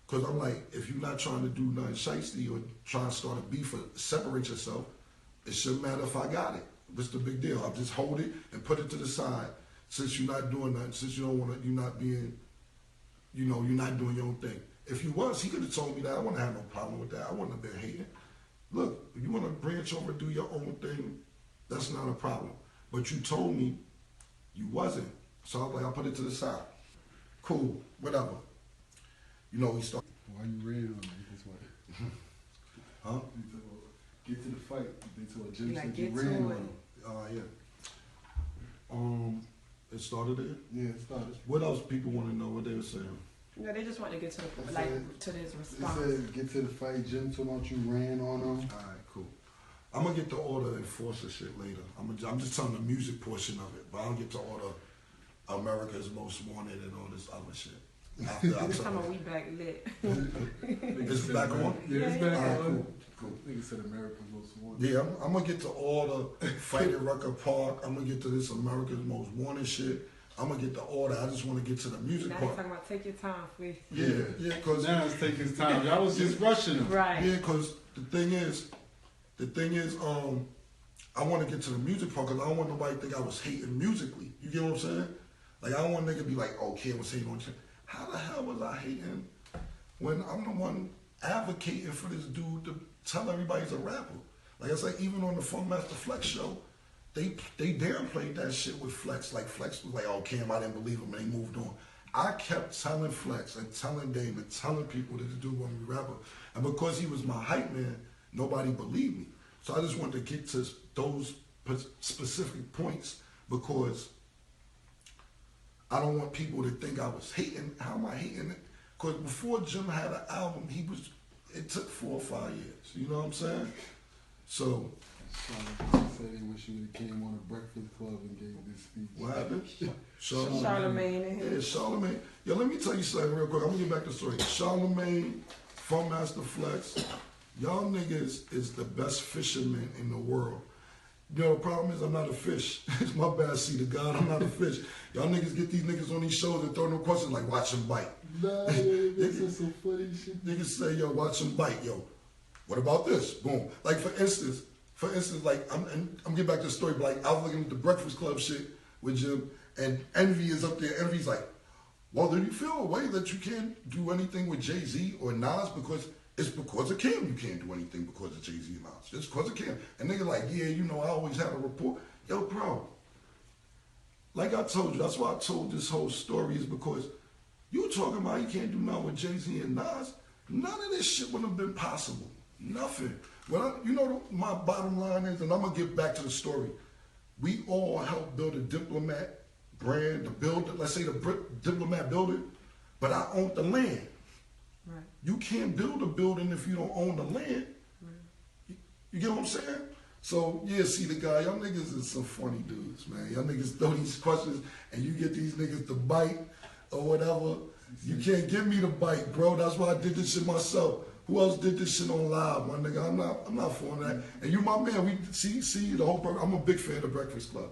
Because I'm like, if you're not trying to do nothing shiesty or trying to start a beef or separate yourself, it shouldn't matter if I got it. What's the big deal? I'll just hold it and put it to the side. Since you're not doing nothing, since you don't want to, you're not doing your own thing. If you was, he could have told me that. I wouldn't have no problem with that. I wouldn't have been hating. Look, if you want to branch over and do your own thing, that's not a problem. But you told me you wasn't. So I was like, I'll put it to the side. Cool, whatever. He started. Why you ran on me this way? Huh? Get to the fight. They told Jim Like, said you get ran to on it. him. Yeah. It started there? Yeah, it started. What else people want to know what they were saying? No, they just want to get to It the said- to this They response. said get to the fight. Jim told about you ran on him. All right, cool. I'm going to get to all the enforcer shit later. I'm just telling the music portion of it, but I'll get to all the America's Most Wanted and all this other shit. After I This told time him, we back lit. it's back on? Yeah, it's back Alright, on. cool. Nigga said America's Most Wanted. Yeah, I'm gonna get to all the Fight at Rucker Park. I'm gonna get to this America's Most Wanted shit. I'm gonna get to all that. I just want to get to the music Now he's part. talking about take your time, please. Yeah, cause Now it's taking his time. Y'all was just rushing him. Right. yeah, cause the thing is, I want to get to the music part because I don't want nobody to think I was hating musically. You get what I'm saying? Like I don't want nigga to be like, oh, Kid was hating on you. How the hell was I hating when I'm the one advocating for this dude to tell everybody he's a rapper? Like I said, even on the Funkmaster Flex show, they downplayed that shit with Flex. Like Flex was like, oh, Cam, I didn't believe him, and they moved on. I kept telling Flex and telling Dame and telling people that the dude wasn't a rapper. And because he was my hype man, nobody believed me. So I just wanted to get to those specific points because I don't want people to think I was hating. How am I hating it? Because before Jim had an album, it took 4 or 5 years. You know what I'm saying? So. Charlotte said they wish you would have came on a Breakfast Club and gave this speech. What happened? Charlemagne and him. Yeah, Charlemagne. Yo, let me tell you something real quick. I'm gonna get back to the story. Charlemagne, Funkmaster Flex, y'all niggas is the best fishermen in the world. You know, the problem is I'm not a fish. It's my bad, see to God, I'm not a fish. Y'all niggas get these niggas on these shows and throw no questions like, watch them bite. Nah, this is some funny shit. Niggas say, yo, watch them bite. Yo, what about this? Boom. Like, for instance, like, I'm getting back to the story, but like, I was looking at the Breakfast Club shit with Jim, and Envy is up there. Envy's like, well, do you feel a way that you can't do anything with Jay-Z or Nas because it's because of Kim you can't do anything because of Jay-Z and Nas. It's because of Kim. And nigga like, yeah, you know, I always have a report. Yo, bro, like I told you, that's why I told this whole story is because you talking about you can't do nothing with Jay-Z and Nas. None of this shit would have been possible. Nothing. Well, you know, my bottom line is, and I'm going to get back to the story. We all helped build a Diplomat brand, to build, let's say the Diplomat building, but I own the land. Right. You can't build a building if you don't own the land. Right. You get what I'm saying? So, yeah, see the guy, y'all niggas is some funny dudes, man. Y'all niggas throw these questions and you get these niggas to bite or whatever. You can't get me to bite, bro. That's why I did this shit myself. Who else did this shit on live, my nigga? I'm not for that. And you my man, we see the whole program. I'm a big fan of the Breakfast Club.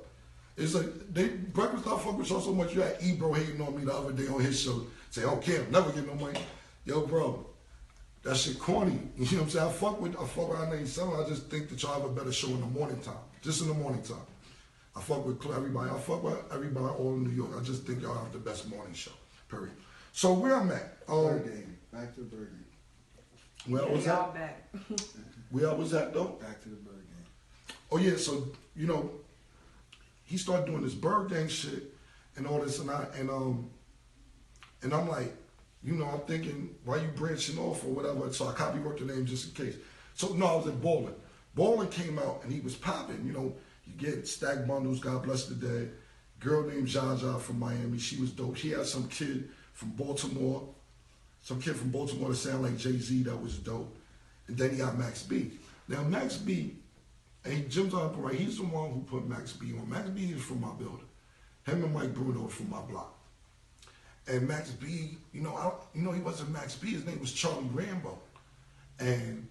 It's like Breakfast Club fuck with y'all so much. You had Ebro hating on me the other day on his show. Say, oh Cam, never get no money. Yo, bro, that shit corny. You know what I'm saying? I fuck with our name Summer. I just think that y'all have a better show in the morning time. Just in the morning time. I fuck with everybody. I fuck with everybody all in New York. I just think y'all have the best morning show. Period. So where I'm at? Bird game. Back to the bird game. Where I was Y'all at? back. Where I was at though? Back to the bird game. Oh yeah, so you know, he started doing this bird gang shit and all this, and I'm like, you know, I'm thinking, why you branching off or whatever? So I copyright the name just in case. So no, I was at Ballin. Ballin came out and he was popping. You know, you get Stack Bundles, God bless the dead. Girl named Jaja from Miami, she was dope. She had some kid from Baltimore that sounded like Jay-Z that was dope. And then he got Max B. Now Max B, and Jim's on right, he's the one who put Max B on. Max B is from my building. Him and Mike Bruno are from my block. And Max B, he wasn't Max B, his name was Charlie Rambo. And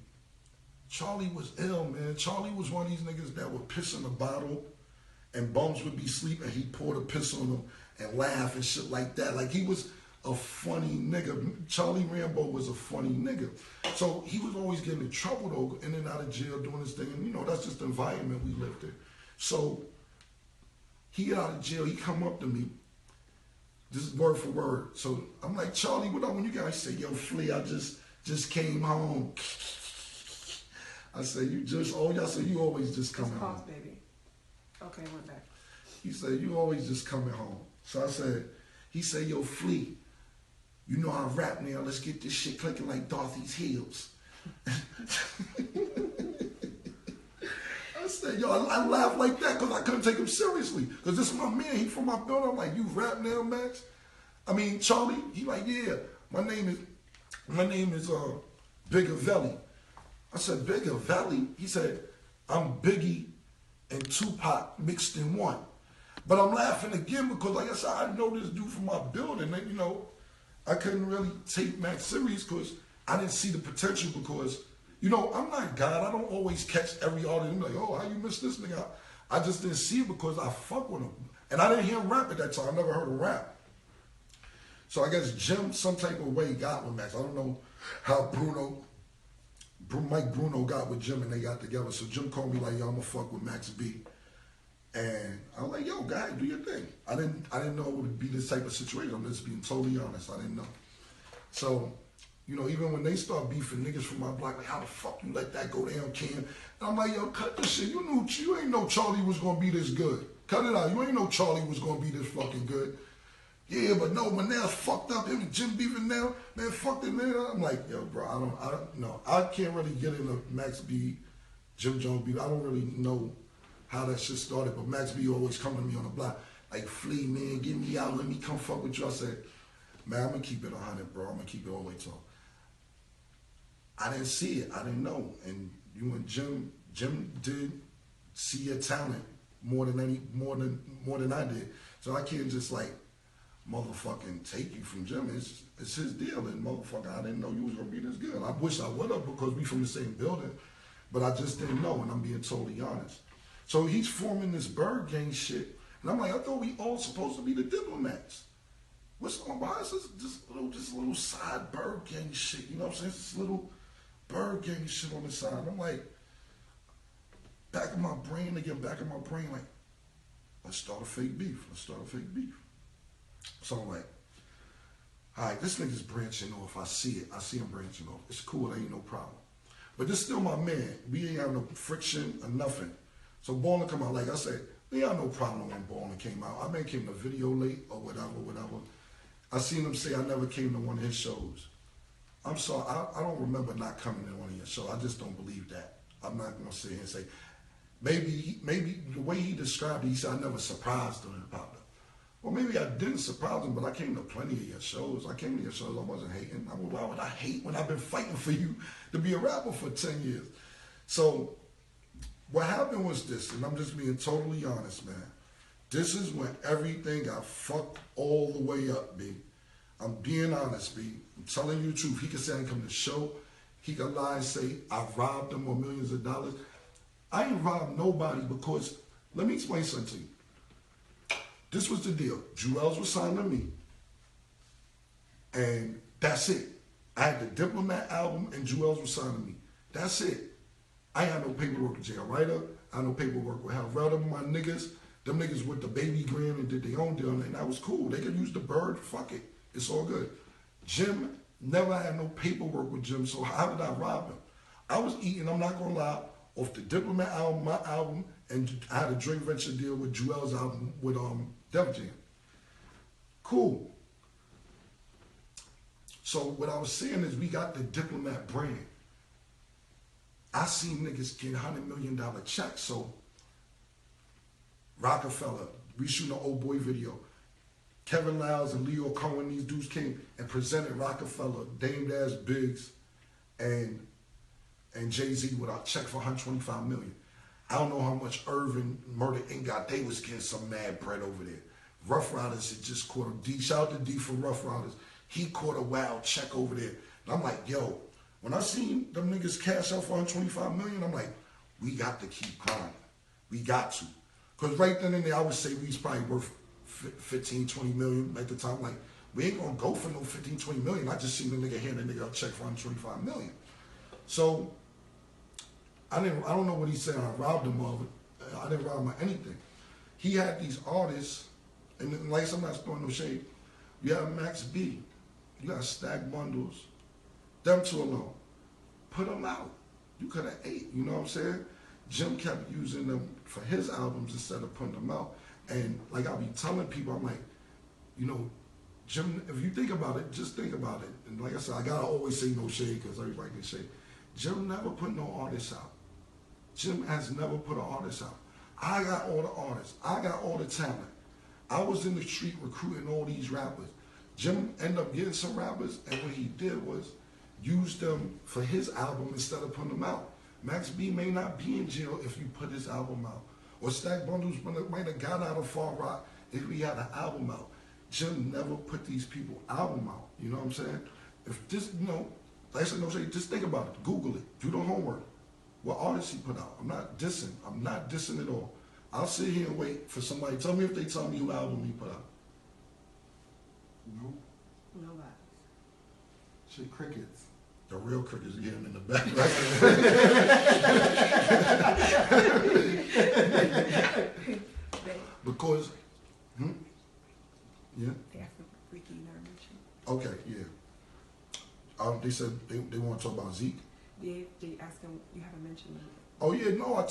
Charlie was ill, man. Charlie was one of these niggas that would piss in a bottle and bums would be sleeping, he poured a piss on them and laugh and shit like that. Like he was a funny nigga. Charlie Rambo was a funny nigga. So he was always getting in trouble though, in and out of jail doing his thing. And you know, that's just the environment we lived in. So he got out of jail, he come up to me. This is word for word. So I'm like, Charlie, what up? When you guys say, yo, Flea, I just came home. I said, y'all say you always just coming home. Pause, baby. Okay, went back. He said, you always just coming home. So I said, he said, yo, Flea, you know I rap now. Let's get this shit clicking like Dorothy's heels. I said, yo, I laughed like that because I couldn't take him seriously. Because this is my man. He from my building. I'm like, you rap now, Max? I mean, Charlie, he like, yeah, my name is Bigger Valley. I said, Bigger Valley? He said, I'm Biggie and Tupac mixed in one. But I'm laughing again because, like I said, I know this dude from my building, and you know, I couldn't really take Max serious because I didn't see the potential. Because, you know, I'm not God. I don't always catch every artist and be like, oh, how you missed this nigga? I just didn't see it because I fuck with him, and I didn't hear him rap at that time. I never heard him rap. So I guess Jim, some type of way, got with Max. I don't know how Mike Bruno got with Jim and they got together. So Jim called me like, yo, I'm gonna fuck with Max B. And I was like, yo, guy, do your thing. I didn't know it would be this type of situation. I'm just being totally honest. I didn't know. So, you know, even when they start beefing niggas from my block, like, how the fuck you let that go down, Cam? And I'm like, yo, cut this shit. You ain't know Charlie was gonna be this good. Cut it out. You ain't know Charlie was gonna be this fucking good. Yeah, but no, when now fucked up, him and Jim beefing now, man, fucked it, man. I'm like, yo, bro, I don't know. I can't really get into Max B, Jim Jones beef. I don't really know how that shit started, but Max B always coming to me on the block, like, Flea, man, get me out, let me come fuck with you. I said, man, I'm gonna keep it 100, bro. I'm gonna keep it all the way tall. I didn't see it. I didn't know. And you and Jim did see your talent more than I did. So I can't just like motherfucking take you from Jim. It's his deal. And motherfucker, I didn't know you was gonna be this good. I wish I would have because we from the same building, but I just didn't know, and I'm being totally honest. So he's forming this bird gang shit, and I'm like, I thought we all supposed to be the diplomats. Why is this little side bird gang shit? You know what I'm saying? This little bird gang shit on the side. I'm like, back of my brain, like, let's start a fake beef. So I'm like, all right, this nigga's branching off. I see him branching off. It's cool, ain't no problem. But this still my man. We ain't have no friction or nothing. So Ballin' come out, like I said, we ain't have no problem when Ballin' came out. I may came to video late or whatever. I seen him say I never came to one of his shows. I'm sorry, I don't remember not coming to one of your shows. I just don't believe that. I'm not gonna sit here and say, maybe the way he described it, he said I never surprised him about it. Well, maybe I didn't surprise him, but I came to plenty of your shows. I wasn't hating. Why would I hate when I've been fighting for you to be a rapper for 10 years? So what happened was this, and I'm just being totally honest, man. This is when everything got fucked all the way up, B. I'm being honest, B. I'm telling you the truth. He could say I didn't come to the show. He could lie and say I robbed him of millions of dollars. I ain't robbed nobody because, let me explain something to you. This was the deal. Jewels was signed to me. And that's it. I had the Diplomat album and Jewels was signed to me. That's it. I ain't had no paperwork with J.R. Ryder. I had no paperwork with Hal Relder, my niggas. Them niggas with the Baby Gram and did their own deal, and that was cool. They could use the bird, fuck it. It's all good. Jim, never had no paperwork with Jim, so how did I rob him? I was eating, I'm not gonna lie, off the Diplomat album, my album, and I had a joint venture deal with Jewel's album with Def Jam. Cool. So what I was saying is we got the Diplomat brand. I seen niggas get $100 million checks. So Rockefeller, we shooting an old boy video. Kevin Lyles and Leo Cohen, these dudes came and presented Rockefeller, Dame Dash, Biggs, and Jay-Z with a check for $125 million. I don't know how much Irvin, Murder Inc. got. They was getting some mad bread over there. Rough Riders had just caught a D. Shout out to D for Rough Riders. He caught a wild check over there. And I'm like, yo, when I seen them niggas cash out for $125 million, I'm like, we got to keep grinding. We got to. Because right then and there, I would say we was probably worth 15, 20 million at the time. Like, we ain't gonna go for no 15, 20 million. I just seen the nigga hand a nigga a check for $125 million. So, I don't know what he said. I robbed him of it. I didn't rob him of anything. He had these artists, and like I'm not throwing no shade. You have Max B. You got Stack Bundles. Them two alone. Put them out. You could have ate. You know what I'm saying? Jim kept using them for his albums instead of putting them out. And like I be telling people, I'm like, you know, Jim, if you think about it, just think about it. And like I said, I gotta always say no shade because everybody can shade. Jim never put no artists out. Jim has never put an artist out. I got all the artists. I got all the talent. I was in the street recruiting all these rappers. Jim ended up getting some rappers, and what he did was use them for his album instead of putting them out. Max B may not be in jail if you put his album out. Or Stack Bundles might have got out of Far Rock if we had an album out. Jim never put these people album out. You know what I'm saying? If this, like I said, just think about it. Google it. Do the homework. What artists he put out. I'm not dissing. I'm not dissing at all. I'll sit here and wait for somebody. Tell me if they tell me who album he put out. No. Nobody. Shit, crickets. The real crickets get him in the back. Right? Because, yeah. They asked Ricky intervention. Okay, yeah. They said they want to talk about Zeke. They asked him, you haven't mentioned him. Oh yeah, no,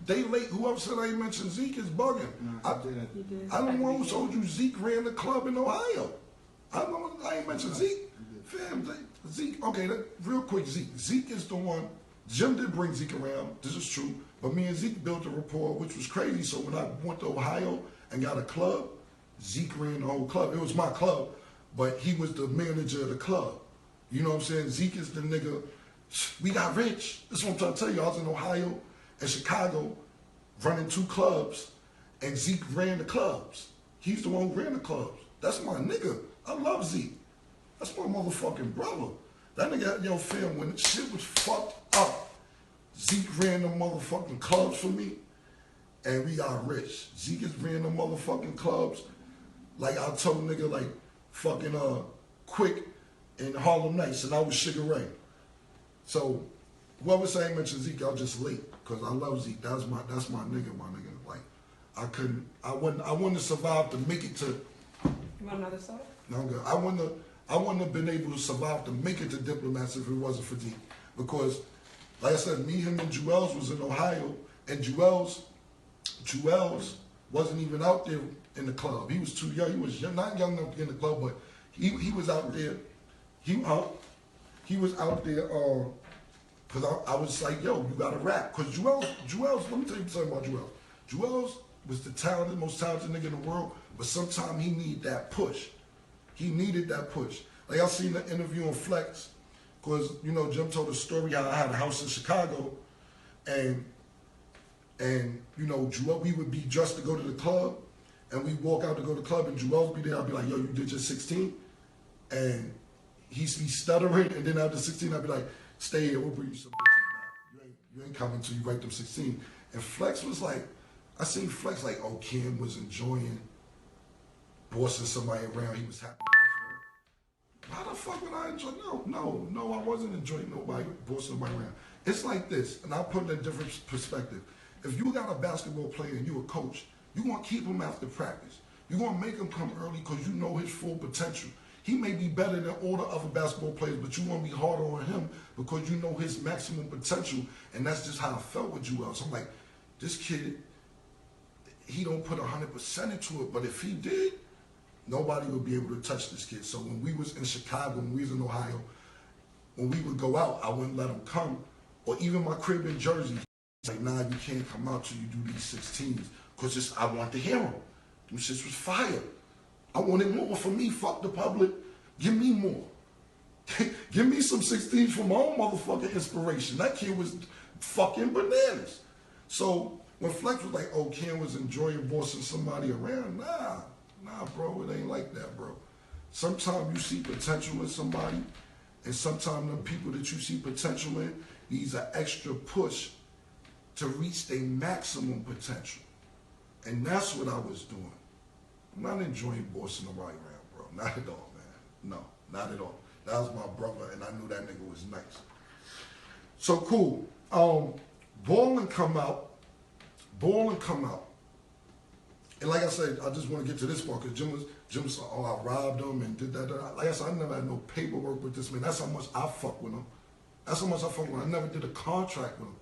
they late. Whoever said I ain't mentioned Zeke is bugging. No, I did. don't know who told you Zeke ran the club in Ohio. I ain't mentioned Zeke. Fam, Zeke, okay, real quick, Zeke. Zeke is the one, Jim did bring Zeke around, this is true, but me and Zeke built a rapport, which was crazy, so when I went to Ohio and got a club, Zeke ran the whole club. It was my club, but he was the manager of the club. You know what I'm saying? Zeke is the nigga. We got rich. That's what I'm trying to tell you. I was in Ohio and Chicago running 2 clubs, and Zeke ran the clubs. He's the one who ran the clubs. That's my nigga. I love Zeke. That's my motherfucking brother. That nigga, fam, when shit was fucked up, Zeke ran the motherfucking clubs for me, and we got rich. Zeke has ran the motherfucking clubs. Like I told nigga, like fucking Quick in Harlem Nights, and I was Sugar Ray. So whoever say I mentioned Zeke, I was just late because I love Zeke. That's my nigga, my nigga. Like I wouldn't have survived to make it to. You want another soda? No, I'm good. I wouldn't have been able to survive to make it to Diplomats if it wasn't for Zeke. Because, like I said, me, him, and Jewels was in Ohio, and Jewels wasn't even out there in the club. He was too young. He was not young enough to get in the club, but he was out there. He was out there because I was like, yo, you got to rap. Because Jewels, let me tell you something about Jewels. Jewels was the most talented nigga in the world, but sometimes he needed that push. He needed that push. Like I seen the interview on Flex, because, Jim told a story how I had a house in Chicago, and Jewel, we would be dressed to go to the club, and we walk out to go to the club, and Jewel would be there. I'd be like, yo, you did your 16? And he'd be stuttering, and then after 16, I'd be like, stay here, we'll bring you some bitches back. You ain't coming until you write them 16. And Flex was like, I seen Flex like, oh, Kim was enjoying bossing somebody around. He was happy with her. How the fuck would I enjoy? No, I wasn't enjoying nobody bossing somebody around. It's like this, and I'll put it in a different perspective. If you got a basketball player and you a coach, you're going to keep him after practice. You're going to make him come early because you know his full potential. He may be better than all the other basketball players, but you want to be harder on him because you know his maximum potential, and that's just how I felt with Jewel. So I'm like, this kid, he don't put 100% into it, but if he did, nobody would be able to touch this kid. So when we was in Chicago, when we was in Ohio, when we would go out, I wouldn't let him come. Or even my crib in Jersey, he's like, nah, you can't come out till you do these 16s, because I want to hear them. Them shits was fire. I wanted more for me. Fuck the public. Give me more. Give me some 16s from my own motherfucking inspiration. That kid was fucking bananas. So when Flex was like, oh, Ken was enjoying bossing somebody around, nah, bro, it ain't like that, bro. Sometimes you see potential in somebody, and sometimes the people that you see potential in needs an extra push to reach their maximum potential. And that's what I was doing. I'm not enjoying bossing nobody around, bro. Not at all, man. No, not at all. That was my brother, and I knew that nigga was nice. So cool. Ballin' come out. And like I said, I just want to get to this part because Jim was, oh, I robbed him and did that. Like I said, I never had no paperwork with this man. That's how much I fuck with him. I never did a contract with him.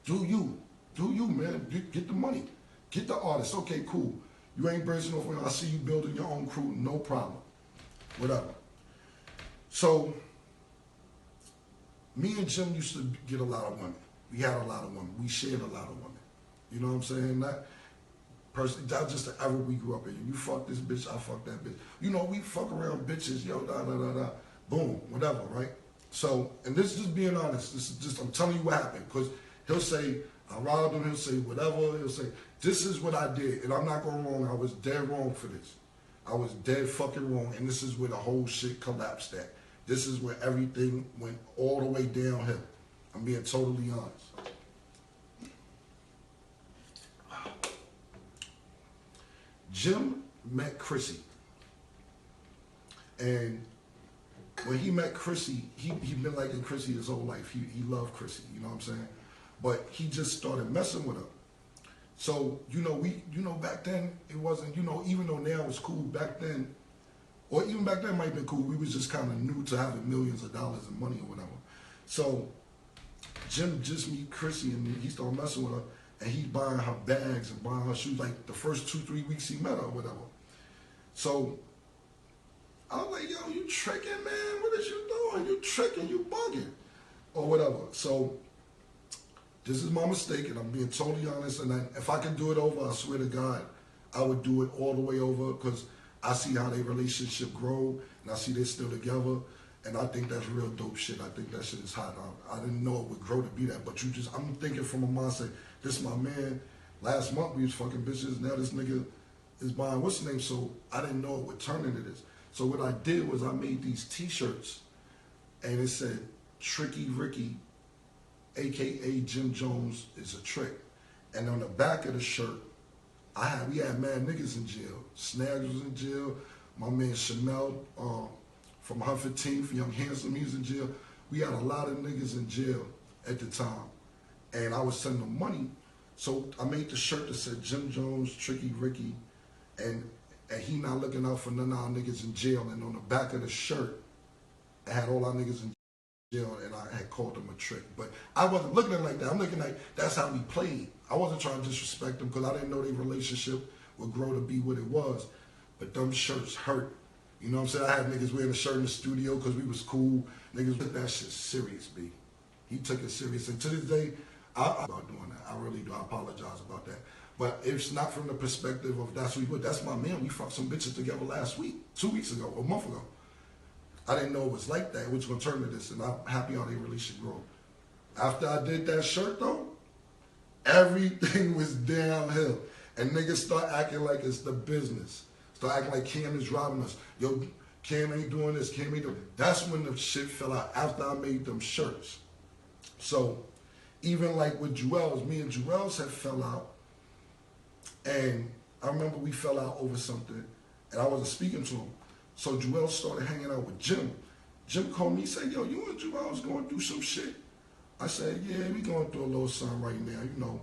Do you, man. Get the money. Get the artist. Okay, cool. You ain't brazen off. I see you building your own crew. No problem. Whatever. So, me and Jim used to get a lot of women. We had a lot of women. We shared a lot of women. You know what I'm saying? That's just the era we grew up in. You fuck this bitch, I fuck that bitch. We fuck around bitches, yo, da. Boom, whatever, right? So, and this is just being honest. This is just, I'm telling you what happened. Because he'll say, I robbed him. He'll say whatever. He'll say, This is what I did, and I'm not going wrong. I was dead wrong for this. I was dead fucking wrong, and this is where the whole shit collapsed at. This is where everything went all the way downhill. I'm being totally honest. Jim met Chrissy, and when he met Chrissy, he been liking Chrissy his whole life. He loved Chrissy, you know what I'm saying? But he just started messing with her. So, back then it wasn't, even though now it's cool, back then, or even back then it might have been cool, we was just kind of new to having millions of dollars in money or whatever. So Jim just meet Chrissy and he started messing with her, and he's buying her bags and buying her shoes like the first 2-3 weeks he met her or whatever. So I was like, yo, you tricking, man? What is you doing? You tricking, you bugging, or whatever. So this is my mistake, and I'm being totally honest. And if I could do it over, I swear to God, I would do it all the way over, because I see how their relationship grow, and I see they're still together, and I think that's real dope shit. I think that shit is hot. I didn't know it would grow to be that, but I'm thinking from a mindset, this is my man. Last month we was fucking bitches, now this nigga is buying what's the name, so I didn't know it would turn into this. So what I did was I made these t-shirts, and it said, Tricky Ricky, AKA Jim Jones is a trick. And on the back of the shirt, we had mad niggas in jail. Snags was in jail. My man Chanel from 115th, Young Handsome, he was in jail. We had a lot of niggas in jail at the time. And I was sending them money. So I made the shirt that said Jim Jones, Tricky Ricky, and he not looking out for none of our niggas in jail. And on the back of the shirt, it had all our niggas in jail, and I had called them a trick. But I wasn't looking at it like that. I'm looking like that's how we played. I wasn't trying to disrespect them, because I didn't know their relationship would grow to be what it was. But them shirts hurt. You know what I'm saying? I had niggas wearing a shirt in the studio because we was cool. Niggas took that shit serious, B. He took it serious. And to this day, I'm about doing that. I really do. I apologize about that. But it's not from the perspective of that's what we would. That's my man. We fucked some bitches together last week, 2 weeks ago, a month ago. I didn't know it was like that, which will turn to this, and I'm happy how they relationship grow. After I did that shirt, though, everything was downhill. And niggas start acting like it's the business. Start acting like Cam is robbing us. Yo, Cam ain't doing this, Cam ain't doing it. That's when the shit fell out, after I made them shirts. So, even like with Jewels, me and Jewels had fell out. And I remember we fell out over something, and I wasn't speaking to him. So Jewels started hanging out with Jim. Jim called me, he said, yo, you and Jewels going through some shit? I said, yeah, we going through a little something right now,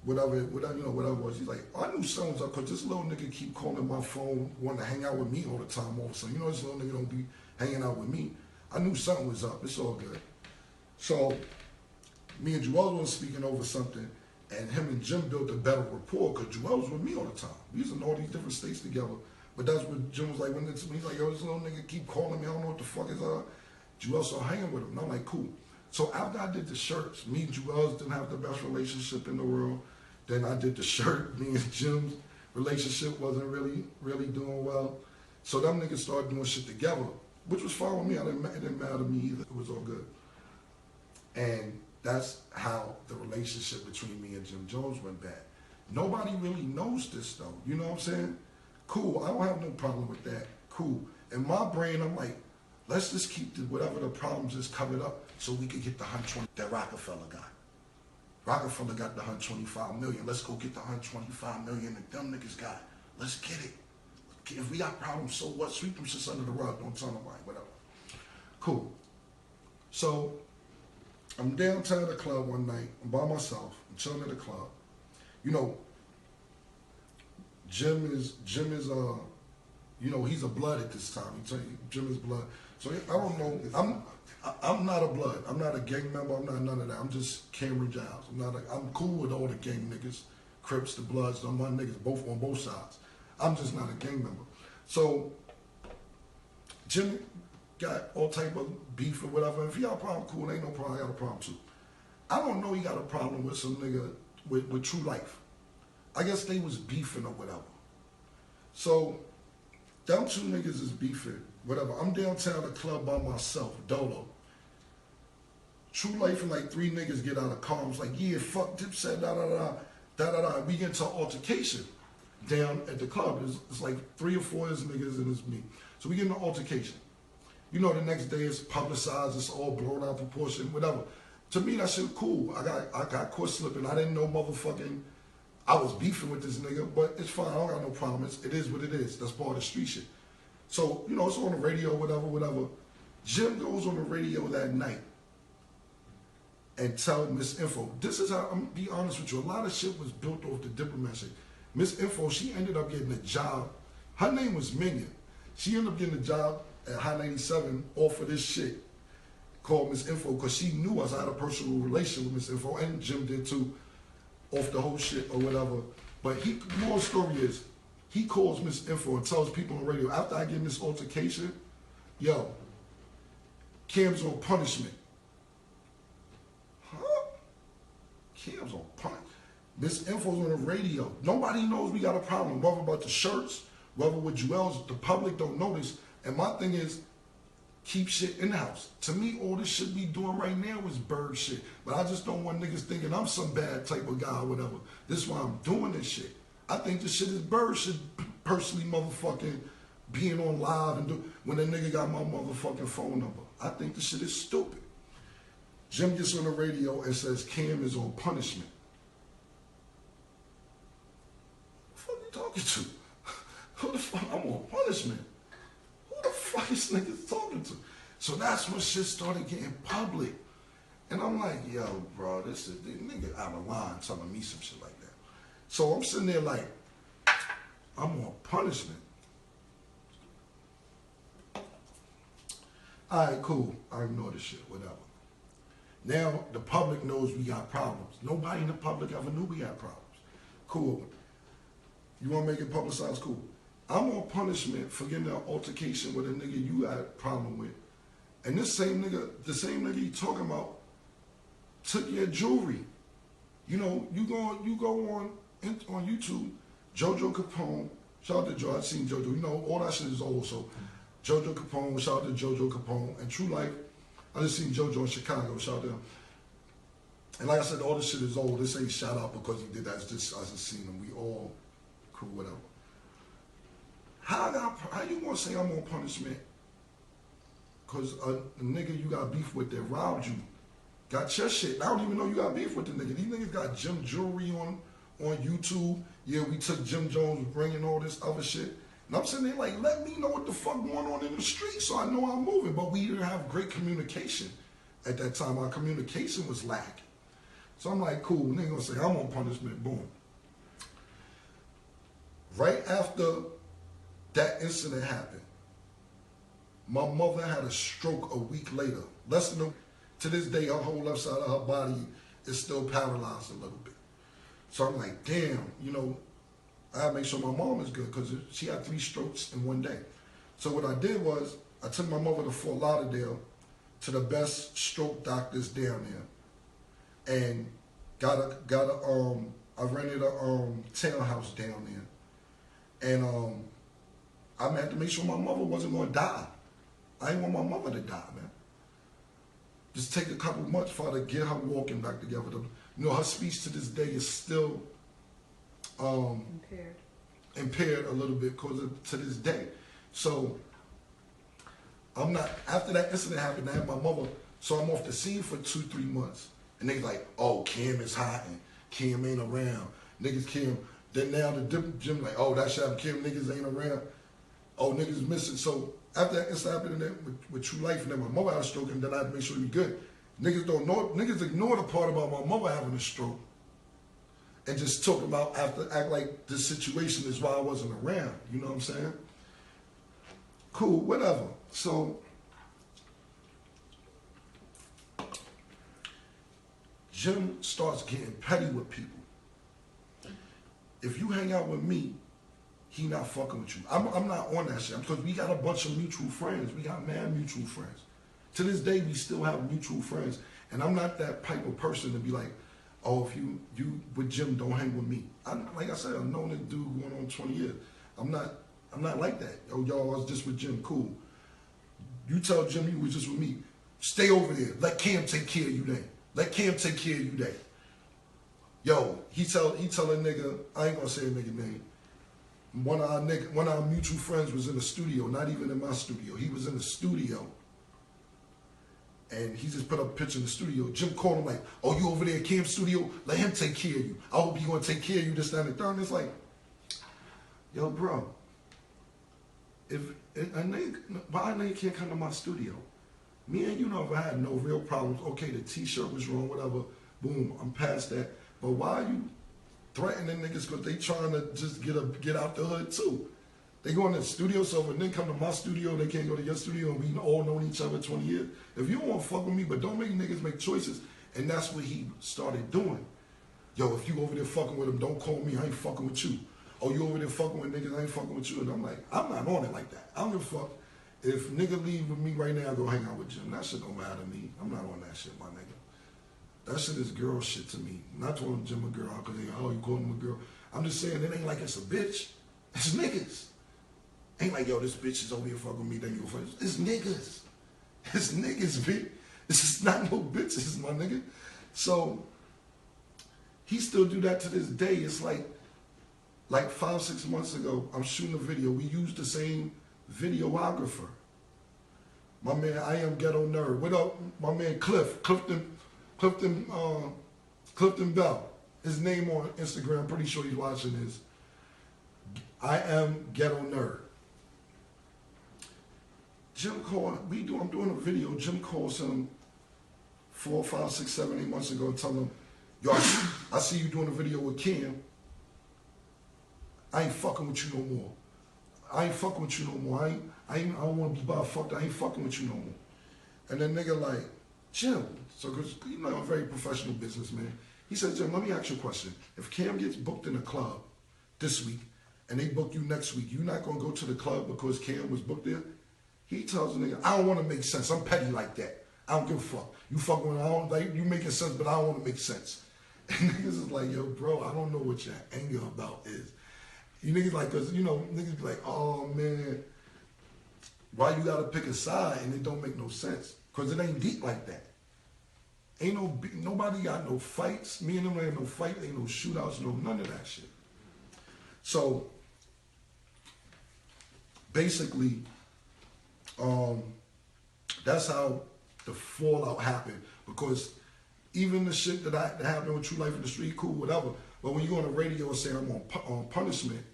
whatever it was. He's like, I knew something was up, because this little nigga keep calling my phone, wanting to hang out with me all the time all of a sudden. This little nigga don't be hanging out with me. I knew something was up. It's all good. So me and Jewels was speaking over something, and him and Jim built a better rapport, because Jewels was with me all the time. We was in all these different states together. But that's what Jim was like, when he's like, yo, this little nigga keep calling me, I don't know what the fuck is up. Jewels started hanging with him, and I'm like, cool. So after I did the shirts, me and Jewels didn't have the best relationship in the world. Then I did the shirt, me and Jim's relationship wasn't really doing well. So them niggas started doing shit together, which was fine with me. It didn't matter to me either. It was all good. And that's how the relationship between me and Jim Jones went bad. Nobody really knows this though, you know what I'm saying? Cool, I don't have no problem with that, cool. In my brain, I'm like, let's just keep whatever the problems is covered up so we can get the 120 that Rockefeller got. Rockefeller got the 125 million. Let's go get the 125 million that them niggas got. Let's get it. If we got problems, so what? Sweep them shits under the rug. Don't tell nobody, whatever. Cool. So I'm downtown at the club one night. I'm by myself. I'm chilling at the club. Jim is he's a blood at this time. Jim is blood. So I don't know. I'm not a blood. I'm not a gang member. I'm not none of that. I'm just Camron Giles. I'm cool with all the gang niggas, Crips, the Bloods, my niggas, both on both sides. I'm just not a gang member. So Jim got all type of beef or whatever. If he got a problem, cool. Ain't no problem. I got a problem too. I don't know he got a problem with some nigga with True Life. I guess they was beefing or whatever. So them two niggas is beefing, whatever. I'm downtown at the club by myself, dolo. True Life and like 3 niggas get out of car. I was like, yeah, fuck Dipset, da da da. da-da-da. We get into an altercation down at the club. It's like 3 or 4 of us niggas and it's me. So we get in an altercation. You know, the next day it's publicized, it's all blown out of proportion, whatever. To me, that shit cool. I got caught slipping. I didn't know motherfucking, I was beefing with this nigga, but it's fine. I don't got no problem. It is what it is. That's part of the street shit. So, you know, it's on the radio, whatever. Jim goes on the radio that night and tell Miss Info, this is how, I'm gonna be honest with you, a lot of shit was built off the diplomat shit. Miss Info, she ended up getting a job. Her name was Minion. She ended up getting a job at High 97 off of this shit called Miss Info, because she knew us. I had a personal relation with Miss Info, and Jim did too, off the whole shit or whatever. But more story is, he calls Miss Info and tells people on the radio, after I get in this altercation, yo, Cam's on punishment. Huh? Cam's on punishment. Miss Info's on the radio. Nobody knows we got a problem, whether about the shirts, whether with Jewels, the public don't notice. And my thing is, keep shit in the house. To me, all this shit we doing right now is bird shit. But I just don't want niggas thinking I'm some bad type of guy or whatever. This is why I'm doing this shit. I think this shit is bird shit, personally motherfucking being on live and do when a nigga got my motherfucking phone number. I think this shit is stupid. Jim gets on the radio and says Cam is on punishment. What the fuck you talking to? Who the fuck? I'm on punishment. Who the fuck is niggas talking to? So that's when shit started getting public. And I'm like, yo, bro, this is the nigga out of line telling me some shit like that. So I'm sitting there like, I'm on punishment. All right, cool. I ignore this shit, whatever. Now the public knows we got problems. Nobody in the public ever knew we had problems. Cool. You want to make it publicized? Cool. I'm on punishment for getting an altercation with a nigga you had a problem with. And this same nigga, the same nigga you talking about, took your jewelry. You know, you go on YouTube, JoJo Capone, shout out to Joe, I've seen JoJo, you know, all that shit is old, so JoJo Capone, shout out to JoJo Capone, and True Life, I just seen JoJo in Chicago, shout out to him. And like I said, all this shit is old, this ain't shout out because he did that, it's just, I just seen him, we all cool, whatever. How you gonna say I'm on punishment because a nigga you got beef with that robbed you, got your shit, I don't even know you got beef with the nigga. These niggas got Jim jewelry on YouTube. Yeah, we took Jim Jones bringing all this other shit. And I'm sitting there like, let me know what the fuck going on in the street so I know I'm moving. But we didn't have great communication at that time. Our communication was lacking. So I'm like, cool, nigga gonna say I'm on punishment, boom. Right after that incident happened, my mother had a stroke a week later. Less than to this day, her whole left side of her body is still paralyzed a little bit. So I'm like, damn, you know, I gotta make sure my mom is good because she had 3 strokes in one day. So what I did was I took my mother to Fort Lauderdale to the best stroke doctors down there, and I rented a townhouse down there, and I had to make sure my mother wasn't gonna die. I didn't want my mother to die, man. Just take a couple months for her to get her walking back together. You know, her speech to this day is still impaired a little bit to this day. So I'm not, after that incident happened, I had my mother, so I'm off the scene for 2-3 months. And they like, oh, Cam is hiding. Cam ain't around. Niggas Cam. Then now the Jim like, oh, that shit happened. Cam niggas ain't around. Oh, niggas missing. So after that incident happened with True Life, and then my mother had a stroke, and then I had to make sure we good. Niggas don't know. Niggas ignore the part about my mother having a stroke, and just talk about act like this situation is why I wasn't around. You know what I'm saying? Cool, whatever. So Jim starts getting petty with people. If you hang out with me, he not fucking with you. I'm not on that shit because we got a bunch of mutual friends. We got mad mutual friends. To this day, we still have mutual friends. And I'm not that type of person to be like, oh, if you with Jim, don't hang with me. Like I said, I've known this dude going on 20 years. I'm not like that. Oh, y'all, I was just with Jim, cool. You tell Jim you was just with me. Stay over there. Let Cam take care of you then. Let Cam take care of you then. Yo, he tell a nigga, I ain't gonna say a nigga name. One of our mutual friends was in the studio, not even in my studio. He was in the studio. And he just put up a picture in the studio. Jim called him like, oh, you over there at Cam's studio? Let him take care of you. I hope he gonna take care of you, this, that, and the third. And it's like, yo, bro, if a nigga, why a nigga can't come to my studio? Me and you never had no real problems. Okay, the t-shirt was wrong, whatever. Boom, I'm past that. But why are you threatening niggas because they trying to just get out the hood too? They go in the studio, so when they come to my studio, they can't go to your studio, and we all known each other 20 years. If you don't want to fuck with me, but don't make niggas make choices, and that's what he started doing. Yo, if you over there fucking with him, don't call me, I ain't fucking with you. Oh, you over there fucking with niggas, I ain't fucking with you. And I'm like, I'm not on it like that. I don't give a fuck. If nigga leave with me right now, go hang out with Jim. That shit don't matter to me. I'm not on that shit, my nigga. That shit is girl shit to me. Not calling Jim a girl, because oh, you calling him a girl. I'm just saying, it ain't like it's a bitch. It's niggas. Ain't like, yo, this bitch is over here fucking with me, then you go fuck. It's niggas. It's niggas, bitch. This is not no bitches, my nigga. So, he still do that to this day. It's like 5-6 months ago, I'm shooting a video. We used the same videographer. My man, I Am Ghetto Nerd. What up, my man Clifton Bell. His name on Instagram, pretty sure he's watching this. I Am Ghetto Nerd. Jim called, I'm doing a video, Jim calls him 4, 5, 6, 7, 8 months ago and tell him, yo, I see you doing a video with Cam. I ain't fucking with you no more. I ain't fucking with you no more. I don't want to be by fucked. I ain't fucking with you no more. And then nigga like, Jim, so cause you know I'm a very professional businessman. He said, Jim, let me ask you a question. If Cam gets booked in a club this week and they book you next week, you not gonna go to the club because Cam was booked there? He tells the nigga, I don't want to make sense. I'm petty like that. I don't give a fuck. You fucking, I don't like you making sense, but I don't want to make sense. And niggas is like, yo, bro, I don't know what your anger about is. You niggas like, cause you know, niggas be like, oh man, why you gotta pick a side? And it don't make no sense. Cause it ain't deep like that. Ain't nobody got no fights. Me and them ain't no fight, ain't no shootouts, no none of that shit. So basically, that's how the fallout happened. Because even the shit that happened with True Life in the Street, cool, whatever. But when you go on the radio and say I'm on punishment,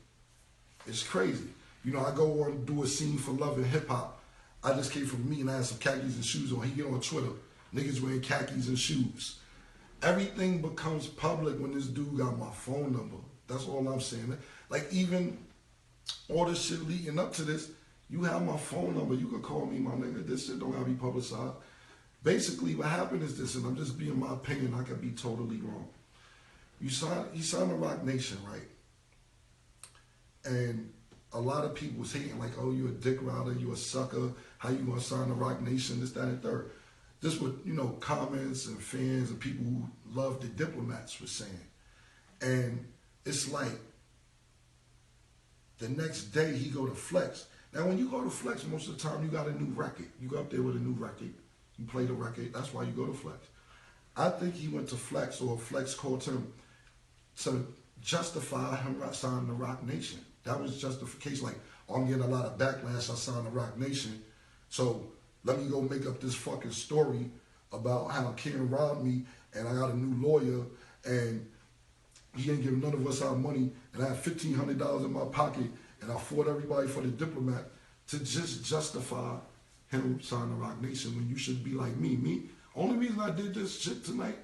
it's crazy. You know, I go on and do a scene for Love and Hip Hop. I just came from me and I had some khakis and shoes on. He get on Twitter, niggas wearing khakis and shoes. Everything becomes public when this dude got my phone number. That's all I'm saying. Like even all this shit leading up to this, you have my phone number. You can call me, my nigga. This shit don't gotta be publicized. Basically, what happened is this, and I'm just being my opinion. I could be totally wrong. He signed to Rock Nation, right? And a lot of people was hating, like, oh, you a dick rider, you a sucker, how you gonna sign to Rock Nation, this, that, and third. This what, you know, comments and fans and people who love the Diplomats were saying. And it's like, the next day he go to Flex. Now when you go to Flex, most of the time you got a new record. You go up there with a new record, you play the record, that's why you go to Flex. I think he went to Flex, or Flex called him to justify him signing the Rock Nation. That was justification. Like, oh, I'm getting a lot of backlash, I signed the Rock Nation, so let me go make up this fucking story about how Ken robbed me, and I got a new lawyer, and he ain't giving none of us our money, and I have $1,500 in my pocket, and I fought everybody for the Diplomat to just justify him signing the Rock Nation when you should be like me. Only reason I did this shit tonight,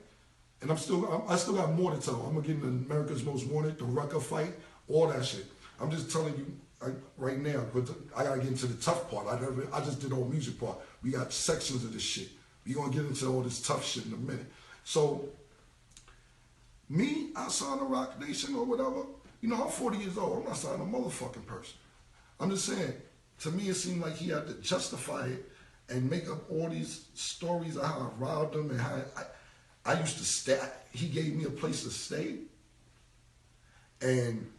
and I still got more to tell. I'm gonna get into America's Most Wanted, the Rucker fight, all that shit. I'm just telling you right now, but I gotta get into the tough part. I just did all music part. We got sections of this shit. We gonna get into all this tough shit in a minute. So, me, I signed a Rock Nation or whatever. You know, I'm 40 years old. I'm not signing a motherfucking person. I'm just saying, to me, it seemed like he had to justify it and make up all these stories of how I robbed him and how I used to stay. He gave me a place to stay. And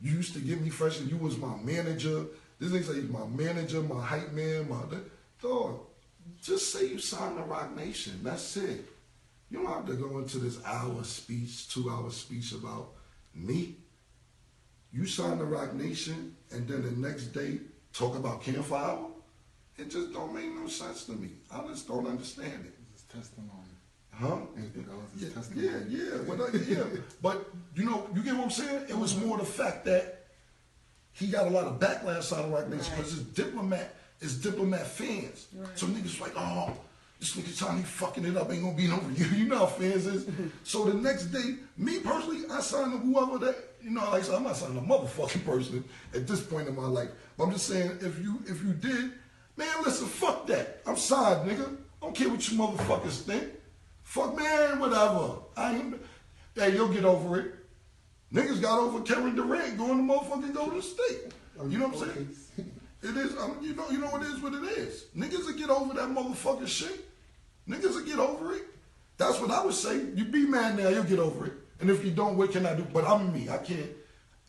you used to give me fresh, and you was my manager. This nigga say he's my manager, my hype man, dog, just say you signed the Rock Nation. That's it. You don't have to go into this hour speech, 2 hour speech about me. You sign the Rock Nation and then the next day talk about Campfire? It just don't make no sense to me. I just don't understand it. It's testimony. Huh? That was his testimony. Yeah. But, you know, you get what I'm saying? It was more the fact that he got a lot of backlash out of Rock Nation because his diplomat fans. Right. So niggas like, oh, this nigga Johnny fucking it up, ain't gonna be no reunion. You know how fans is. So the next day, me personally, I signed to whoever that, you know, like I said, I'm not signing a motherfucking person at this point in my life. But I'm just saying, if you did, man, listen, fuck that. I'm signed, nigga. I don't care what you motherfuckers think. Fuck, man, whatever. Hey, you'll get over it. Niggas got over Kevin Durant going to motherfucking Golden State. You know what I'm saying? It is, you know it is what it is. Niggas will get over that motherfucking shit. Niggas will get over it. That's what I would say. You be mad now, you'll get over it. And if you don't, what can I do? But I'm me. I can't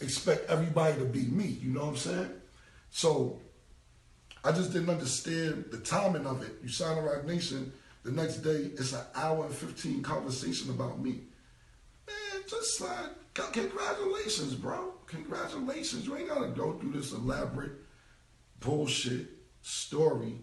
expect everybody to be me. You know what I'm saying? So I just didn't understand the timing of it. You sign a Rock Nation, the next day it's an hour and 15 conversation about me. Man, just like, congratulations, bro. Congratulations. You ain't got to go through this elaborate bullshit story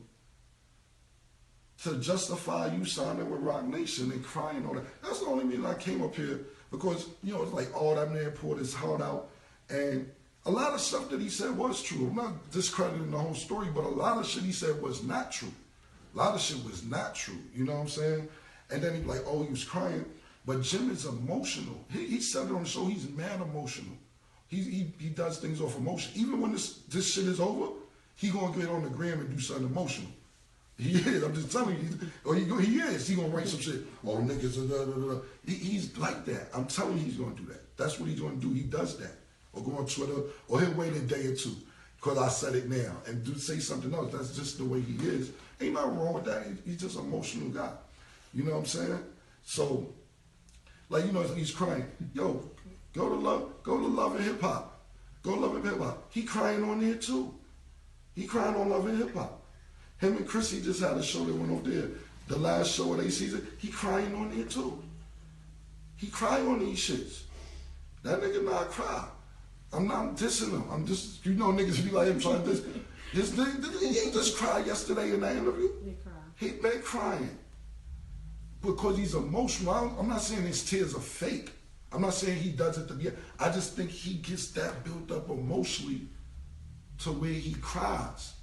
to justify you signing with Rock Nation and crying on that. That's the only reason I came up here, because, you know, it's like, oh, that man poured his heart out. And a lot of stuff that he said was true. I'm not discrediting the whole story, but a lot of shit he said was not true. A lot of shit was not true. You know what I'm saying? And then he's like, oh, he was crying. But Jim is emotional. He said it on the show, he's mad emotional. He does things off emotion. Even when this shit is over, he gonna get on the gram and do something emotional. He is. I'm just telling you. He is. He gonna write some shit. Oh, niggas. He's like that. I'm telling you, he's gonna do that. That's what he's gonna do. He does that. Or go on Twitter, or he'll wait a day or two because I said it now and say something else. That's just the way he is. Ain't nothing wrong with that. He's just an emotional guy. You know what I'm saying? So, like, you know, he's crying. Yo, go to Love and Hip Hop. Go to Love and Hip Hop. He crying on there too. He crying on Love and Hip Hop. Him and Chrissy just had a show that went over there. The last show of their season, he crying on there too. He crying on these shits. That nigga not cry. I'm not dissing him. I'm just, you know, niggas be like him trying to diss. This nigga, he ain't just cried yesterday in that interview. He been crying. Because he's emotional. I'm not saying his tears are fake. I'm not saying he does it to be. I just think he gets that built up emotionally to where he cries.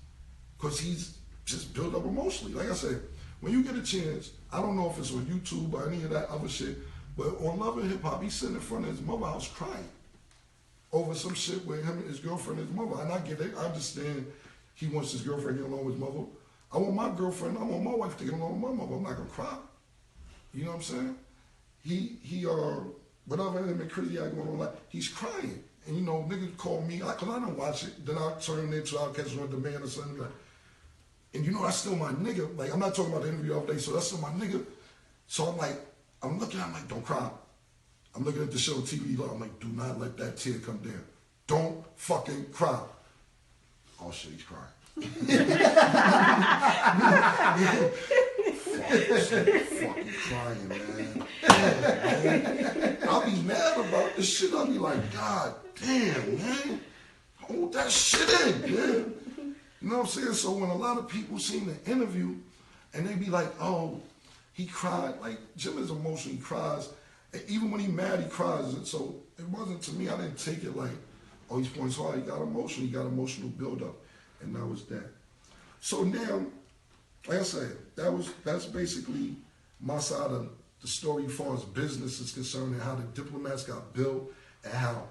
Because he's just built up emotionally. Like I said, when you get a chance, I don't know if it's on YouTube or any of that other shit, but on Love and Hip Hop, he's sitting in front of his mother house crying over some shit with him and his girlfriend and his mother. And I get it. I understand he wants his girlfriend to get along with his mother. I want my girlfriend, I want my wife to get along with my mother. I'm not going to cry. You know what I'm saying? Whatever him and Chrissy got going on, like, he's crying. And, you know, niggas call me, because I don't watch it, then I'll turn it into, I'll catch it on demand or something like. And, you know, that's still my nigga. Like, I'm not talking about the interview all day, so that's still my nigga. So I'm like, I'm looking at him like, don't cry. I'm looking at the show TV, I'm like, do not let that tear come down. Don't fucking cry. Oh shit, he's crying. Fucking crying, man. I'll be mad about this shit. I'll be like, God damn, man. Hold that shit in, man. You know what I'm saying? So when a lot of people seen the interview and they be like, oh, he cried. Like, Jim is emotional, he cries. And even when he mad, he cries. And so it wasn't, to me, I didn't take it like, oh, he's pointing hard. He got emotional build-up. And that was that. So now, like I said, that's basically my side of the story as far as business is concerned and how the diplomats got built and how,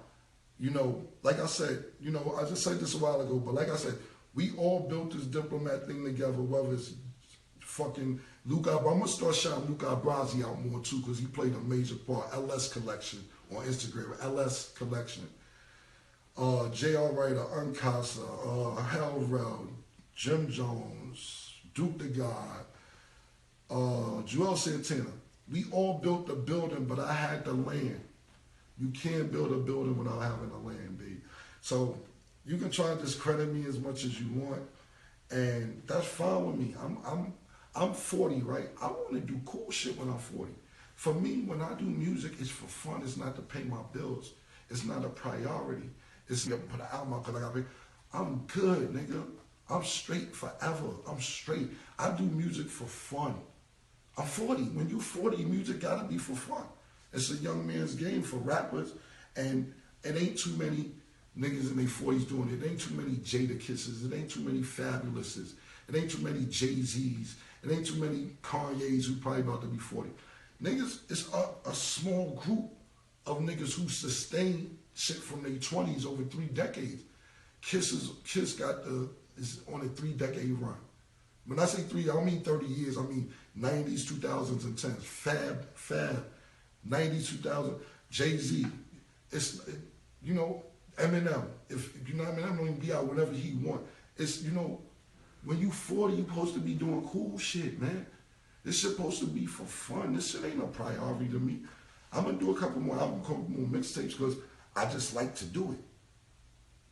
you know, like I said, you know, I just said this a while ago, but like I said, we all built this diplomat thing together, whether it's fucking Luca. I'm going to start shouting Luca Abrazi out more too because he played a major part. LS Collection on Instagram, LS Collection. J.R. Writer, Uncasa, Hellrell, Jim Jones, Duke the God, Joel Santana. We all built the building, but I had the land. You can't build a building without having the land, babe. So you can try to discredit me as much as you want, and that's fine with me. I'm 40, right? I want to do cool shit when I'm 40. For me, when I do music, it's for fun. It's not to pay my bills. It's not a priority. It's to put an album out because I got to. I'm good, nigga. I'm straight forever. I'm straight. I do music for fun. I'm 40. When you 40, music gotta be for fun. It's a young man's game for rappers, and it ain't too many niggas in their 40s doing it. It ain't too many Jada Kisses. It ain't too many Fabulouses. It ain't too many Jay-Z's. It ain't too many Kanye's who probably about to be 40. Niggas, it's a small group of niggas who sustain shit from their 20s over 3 decades. Kiss is on a 3-decade run. When I say 3, I don't mean 30 years. I mean 90s, 2000s, and 10s. Fab, 90s, 2000. Jay-Z. It's, you know, Eminem. If you know Eminem don't even be out whenever he want. It's, you know, when you 40, you supposed to be doing cool shit, man. This shit supposed to be for fun. This shit ain't no priority to me. I'm gonna do a couple more albums, couple more mixtapes because I just like to do it.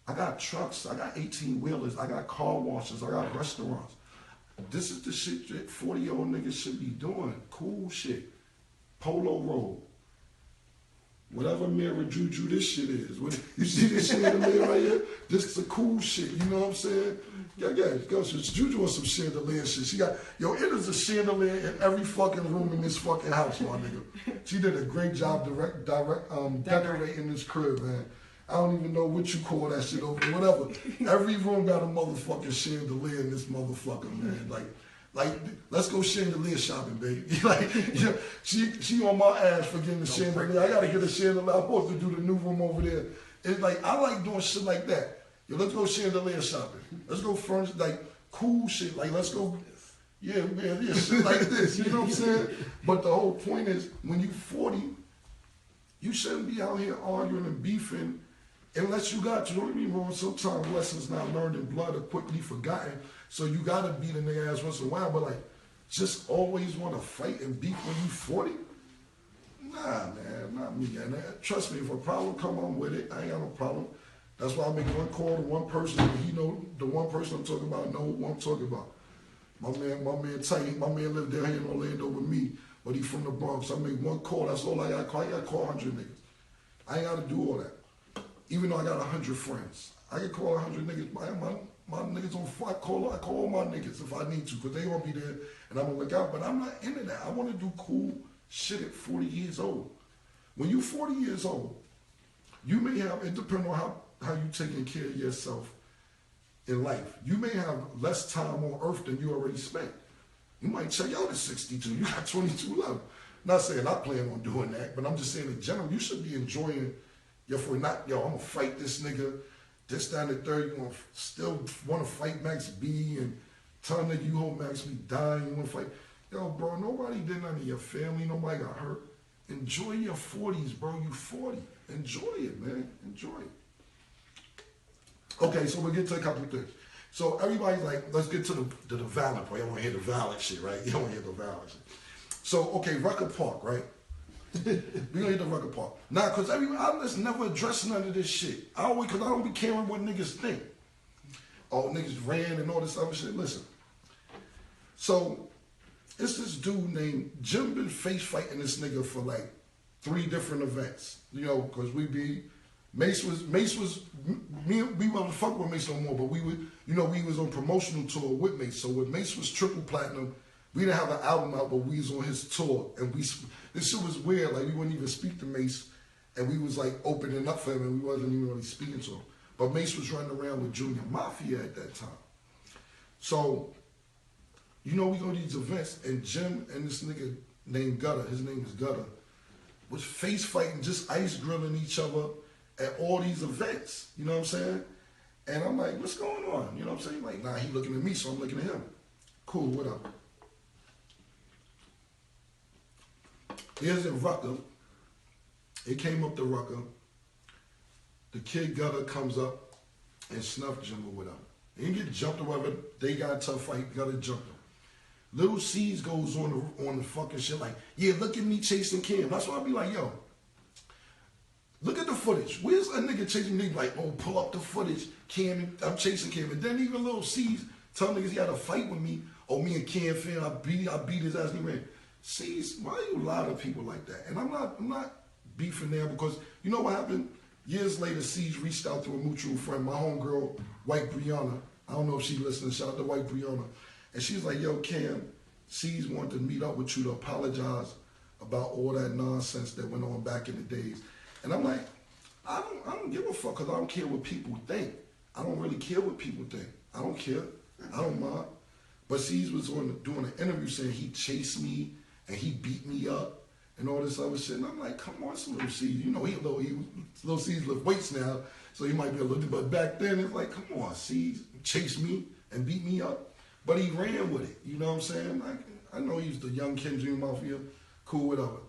I got trucks, I got 18-wheelers, I got car washes, I got restaurants. This is the shit that 40-year-old niggas should be doing. Cool shit. Polo roll. Whatever mirror juju this shit is. You see this chandelier right here? This is a cool shit, you know what I'm saying? Yeah, go. Juju on some chandelier shit. She got, it is a chandelier in every fucking room in this fucking house, my nigga. She did a great job decorating this crib, man. I don't even know what you call that shit over, whatever. Every room got a motherfucking chandelier in this motherfucker, man. Like, let's go chandelier shopping, baby. Like, yeah, she on my ass for getting the chandelier. I gotta get a chandelier. I'm supposed to do the new room over there. It's like, I like doing shit like that. Yo, let's go chandelier shopping. Let's go furnish, like, cool shit. Like, let's go, yeah, shit like this. You know what I'm saying? But the whole point is, when you 40, you shouldn't be out here arguing and beefing unless you got to. Don't get me wrong, sometimes lessons not learned in blood are quickly forgotten. So you gotta beat a nigga ass once in a while, but like, just always wanna fight and beef when you 40? Nah, man, not me. And trust me, if a problem come on with it, I ain't got no problem. That's why I make one call to one person, and he know the one person I'm talking about, know who I'm talking about. My man Tight, my man lived down here in Orlando with me, but he from the Bronx. I make one call, that's all I gotta call. I gotta call 100 niggas. I ain't gotta do all that. Even though I got 100 friends. I can call 100 niggas. My niggas on fire. I call all my niggas if I need to, because they gonna be there and I'm gonna look out. But I'm not into that. I wanna do cool shit at 40 years old. When you 40 years old, you may have, it depends on how you taking care of yourself in life. You may have less time on earth than you already spent. You might check out at 62, you got 22 left. Not saying I plan on doing that, but I'm just saying in general, you should be enjoying I'm gonna fight this nigga, this down the third, you gonna still wanna fight Max B and tell nigga you hope Max B dying, you wanna fight. Yo, bro, nobody did none of your family, nobody got hurt. Enjoy your 40s, bro, you 40. Enjoy it, man, enjoy it. Okay, so we'll get to a couple of things. So everybody's like, let's get to the violent part. You don't wanna hear the violent shit, right? You don't wanna hear the violent shit. So, okay, Rucker Park, right? We gonna hit the Rucker Park. Nah, cause I just never address none of this shit. Cause I don't be caring what niggas think. Oh, niggas ran and all this other shit. Listen. So, it's this dude named Jim been face fighting this nigga for like 3 different events. You know, cause Mace was, we wasn't fuck with Mace no more, but we was on promotional tour with Mace. So when Mace was triple platinum, we didn't have an album out, but we was on his tour, and this shit was weird. Like we wouldn't even speak to Mace, and we was like opening up for him, and we wasn't even really speaking to him. But Mace was running around with Junior Mafia at that time. So, we go to these events, and Jim and this nigga named Gutter, his name is Gutter, was face fighting, just ice grilling each other at all these events. You know what I'm saying? And I'm like, what's going on? You know what I'm saying? Like, nah, he looking at me, so I'm looking at him. Cool, whatever. Here's in Rucker. It came up to Rucker. The kid Gutter comes up and snuffed Jim or whatever. He didn't get jumped or whatever. They got a tough fight. Gutter jumped him. Little C's goes on the fucking shit like, yeah, look at me chasing Cam. That's why I be like, yo, look at the footage. Where's a nigga chasing me? Like, oh, pull up the footage. Cam, I'm chasing Cam. And then even Little C's tell niggas he had a fight with me. Oh, me and Cam fan, I beat his ass and he ran. See, why you lie to people like that? And I'm not beefing there because you know what happened? Years later, Siege reached out to a mutual friend, my homegirl, White Brianna. I don't know if she listening. Shout out to White Brianna. And she's like, yo, Cam, Siege wanted to meet up with you to apologize about all that nonsense that went on back in the days. And I'm like, I don't give a fuck because I don't care what people think. I don't really care what people think. I don't care. I don't mind. But Siege was doing an interview saying he chased me and he beat me up and all this other shit. And I'm like, come on, some little Siege. You know, little Siege lift weights now, so he might be a little, but back then it's like, come on, Siege chased me and beat me up. But he ran with it. You know what I'm saying? Like, I know he's the young Kendrick Mafia, cool, whatever.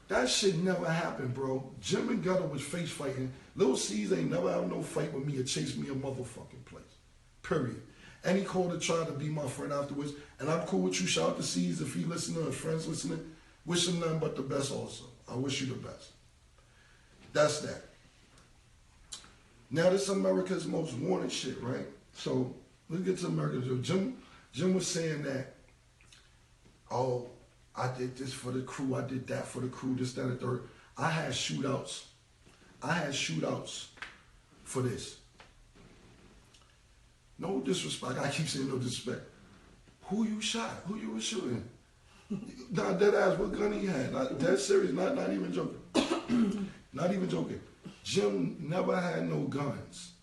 That shit never happened, bro. Jim and Gutter was face fighting. Lil C's ain't never have no fight with me or chase me a motherfucking place. Period. And he called to try to be my friend afterwards. And I'm cool with you. Shout out to C's if he listening or friends listening. Wish him nothing but the best also. I wish you the best. That's that. Now this America's Most Wanted shit, right? So let's get to America's. Jim was saying that, oh, I did this for the crew, I did that for the crew, this, that, and third. I had shootouts for this. No disrespect. I keep saying no disrespect. Who you shot? Who you was shooting? Not dead ass, what gun he had? Not dead serious, not even joking. Not even joking. Jim never had no guns.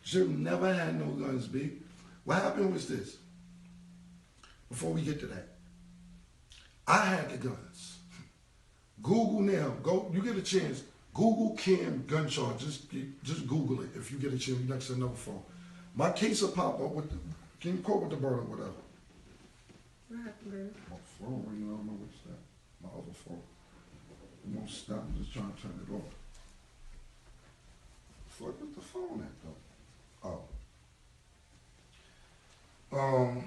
Jim never had no guns, B. What happened was this. Before we get to that, I had the guns. Google now, go, you get a chance, Google Cam gun charge. Just Google it if you get a chance next to another phone. My case will pop up with can you quote with the bird or whatever? What happened, baby? My phone ringing, I don't know what's that. My other phone. It won't stop, I'm just trying to turn it off. Fuck with the phone at though. Hold on.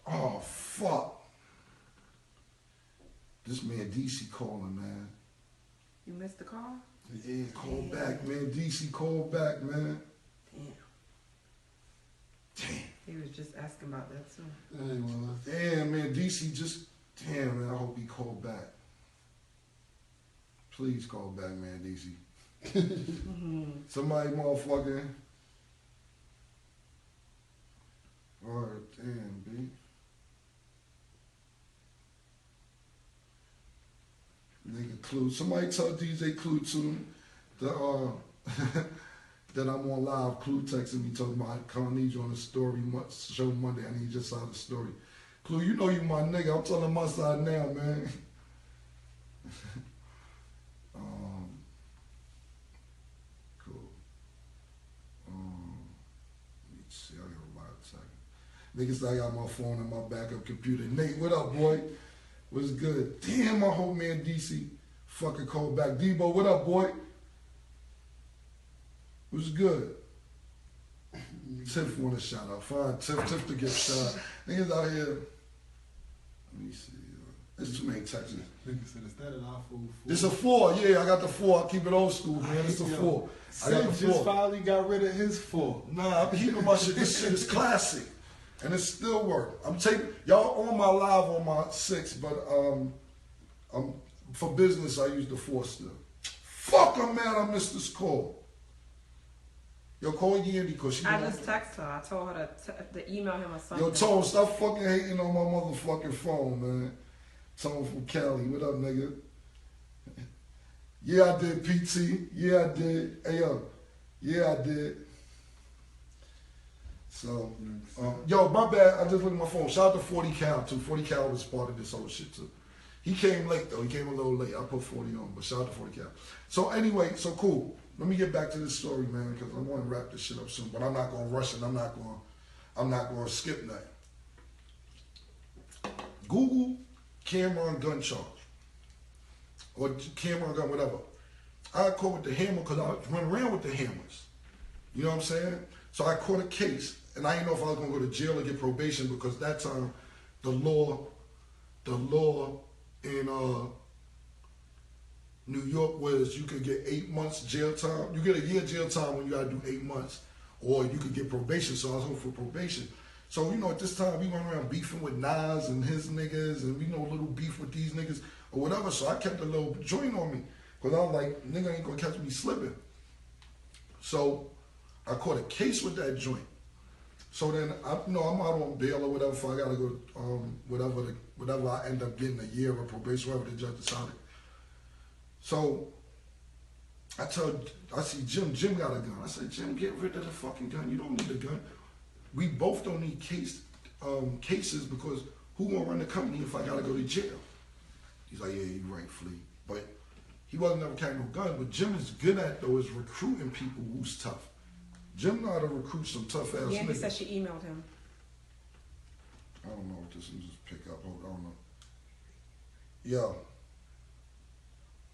Oh, fuck. This man DC calling, man. You missed the call? Yeah, call back, man. DC call back, man. Damn. He was just asking about that too. Hey, well, Damn, man. DC just, damn, man. I hope he called back. Please call back, man, DC. Somebody motherfucking. Alright, damn, B. Nigga Clue. Somebody tell DJ Clue to that I'm on live. Clue texting me talking about I need you on the story show Monday. I need your side of the story. Clue, you know you my nigga. I'm telling my side now, man. Cool. Let me see. I got a lot of time. Niggas, I got my phone and my backup computer. Nate, what up, boy? What's good? Damn, my whole man DC fucking called back. Debo, what up, boy? What's good? Tiff want a shout out. Fine, Tiff to get shot. Niggas out here. Let me see. There's too many texts. nigga said, is that an iPhone 4? It's a 4, yeah, I got the 4. I keep it old school, man. It's a 4. I got the 4. Just finally got rid of his 4. Nah, I've been keeping my shit. This shit is classic. And it still work. I'm taking y'all on my live on my 6, but for business I use the 4 still. Fuck her, man, I missed this call. Yo, call Yandy because she. I just texted her. I told her to email him or something. Yo, Tone, stop fucking hating on my motherfucking phone, man. Tone from Cali, what up, nigga? Yeah, I did, PT. Yeah, I did. Hey, yo. Yeah, I did. So, yo, my bad. I just looked at my phone. Shout out to 40 Cal, too. 40 Cal was part of this whole shit, too. He came late, though. He came a little late. I put 40 on, but shout out to 40 Cal. So, anyway, so cool. Let me get back to this story, man, because I want to wrap this shit up soon. But I'm not going to rush it. I'm not going to skip nothing. Google Camron gun charge. Or Camron gun, whatever. I caught with the hammer because I went around with the hammers. You know what I'm saying? So I caught a case, and I didn't know if I was going to go to jail or get probation because that time the law in New York was you could get 8 months jail time. You get a year jail time when you got to do 8 months, or you could get probation. So I was going for probation. So, at this time, we went around beefing with Nas and his niggas, and a little beef with these niggas or whatever. So I kept a little joint on me. Because I was like, nigga ain't gonna catch me slipping. So I caught a case with that joint. So then, I'm out on bail or whatever, so I gotta go, whatever I end up getting, a year of probation, whatever the judge decided. So I see Jim got a gun. I said, Jim, get rid of the fucking gun. You don't need a gun. We both don't need cases because who gonna run the company if I gotta go to jail? He's like, yeah, you're right, Flea. But he wasn't never carrying no gun. But Jim is good at, though, is recruiting people who's tough. Jim know how to recruit some tough ass Yandy niggas. said she emailed him. I don't know what this is. Just pick up. I don't know. Yo.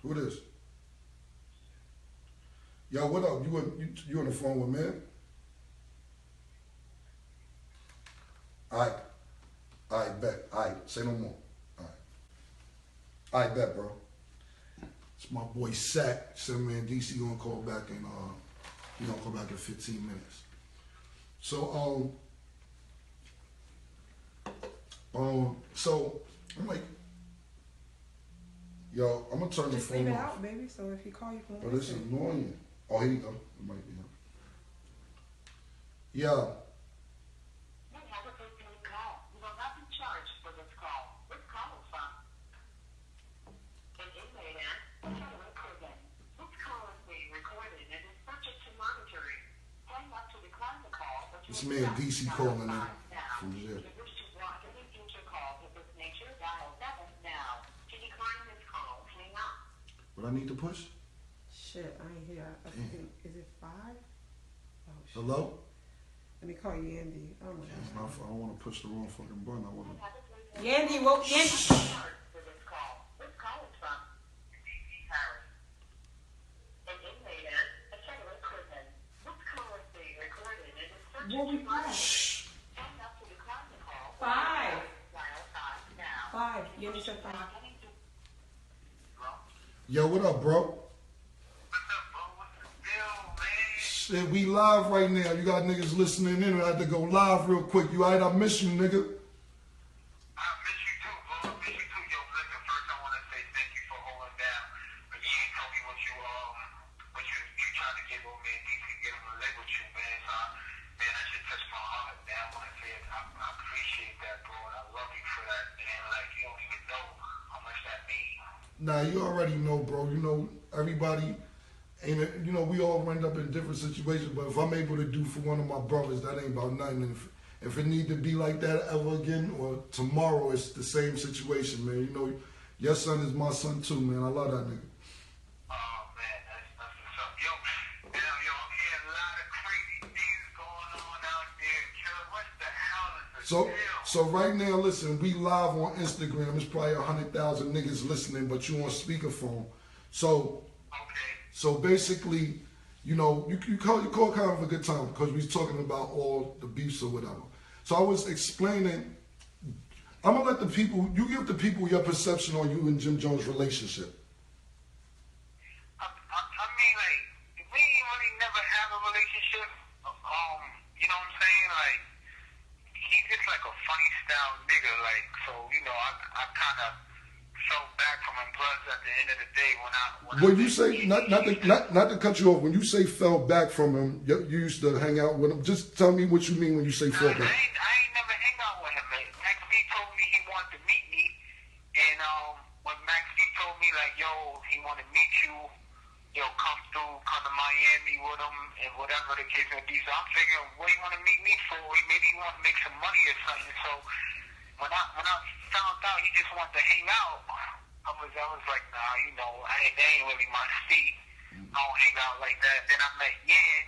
Who this? Yo, what up? You on the phone with me? Alright, bet. Alright, say no more. Alright, bet, bro. It's my boy Sack. Said, man, DC gonna call back in he gonna call back in 15 minutes. So so I'm like, yo, I'm gonna turn the Just phone leave it off. out, baby. So if he call you, can But it's annoying. Oh, here you go. It might be him. Yeah. You have a personal call. You will not be charged for this call. This call is from an inmate at federal prison. This call is being recorded and is subject to monitoring. Hang up to decline the call. This man DC calling in from jail. If you wish to block any future calls of this nature, dial 7 now. To decline this call, hang up. What I need to push? Shit, I ain't here. I think is it 5? Oh shit. Hello? Let me call you, Yandy. Oh my I god. don't want to push the wrong fucking button. I want to. Yandy, woke Yandy. For this call. This call is from D.C. Harris. An inmate at a federal prison. This call is being recorded and is subject What we to monitoring. Shh. Hang up to decline the call. 5. Dial 5 now. 5. Yandy said 5. Yo, what up, bro? Shit, we live right now. You got niggas listening in. I had to go live real quick. You alright? I miss you, nigga. I miss you too, bro. I miss you too. Yo, listen, first I want to say thank you for holding down. But you ain't told me what you tried to get with me and DC get him to live with you, man. So, man, that shit touched my heart, man. I want to say it. I appreciate that, bro. And I love you for that, man. Like, you don't even know how much that means. Nah, you already know, bro. Everybody ain't, we all end up in different situations, but if I'm able to do for one of my brothers, that ain't about nothing. And if it need to be like that ever again or tomorrow, it's the same situation, man. Your son is my son too, man. I love that nigga. Oh, man, that's what's up. Yo, I'm hearing a lot of crazy things going on out there. Killer, what the hell is the deal? So right now, listen, we live on Instagram. It's probably 100,000 niggas listening, but you on speakerphone. So basically, you call kind of a good time because we was talking about all the beefs or whatever. So I was explaining, I'm gonna let you give the people your perception on you and Jim Jones' relationship. I mean, like, we ain't really never have a relationship. You know what I'm saying? Like, he's just like a funny style nigga. Like, so, I kind of fell back from him. Plus, at the end of the day, When you say, not to cut you off, when you say fell back from him, you used to hang out with him. Just tell me what you mean when you say fell back. I ain't never hang out with him. Like, Max B told me he wanted to meet me, and when Max B told me like, yo, he wanted to meet you, come to Miami with him, and whatever the case may be. So I'm figuring, what he want to meet me for? Maybe he want to make some money or something. So when I found out he just wanted to hang out, I was like, nah, that ain't really my speed. I don't hang out like that. Then I met Yan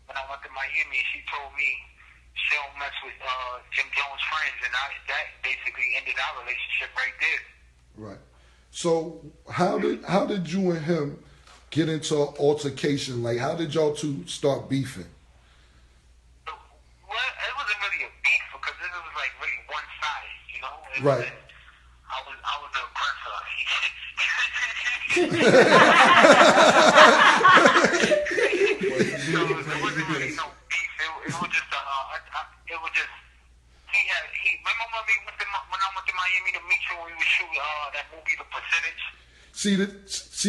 when I went to Miami. She told me she don't mess with Jim Jones' friends, and that basically ended our relationship right there. Right. So how did you and him get into an altercation? Like, how did y'all two start beefing? Well, it wasn't really a beef because it was like really one side, Right. I was the aggressor. So it wasn't really no beef. It was just remember me when I went to Miami to meet you when we were shooting that movie, The Percentage? See,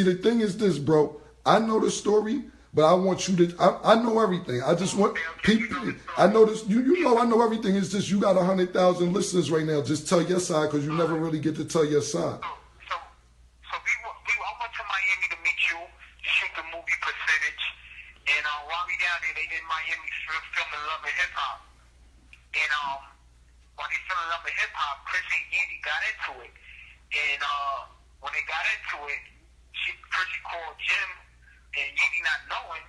the thing is this, bro. I know the story, but I want you to. I know everything. I just want people. I know this. You know I know everything. It's just you got 100,000 listeners right now. Just tell your side because you never really get to tell your side. So I went to Miami to meet you to shoot the movie Percentage, and while we down there, they did Miami filming Love and Hip Hop, and while they filming Love and Hip Hop, Chrissy and Yandy got into it, and when they got into it, Chrissy called Jim, and Yandy not knowing,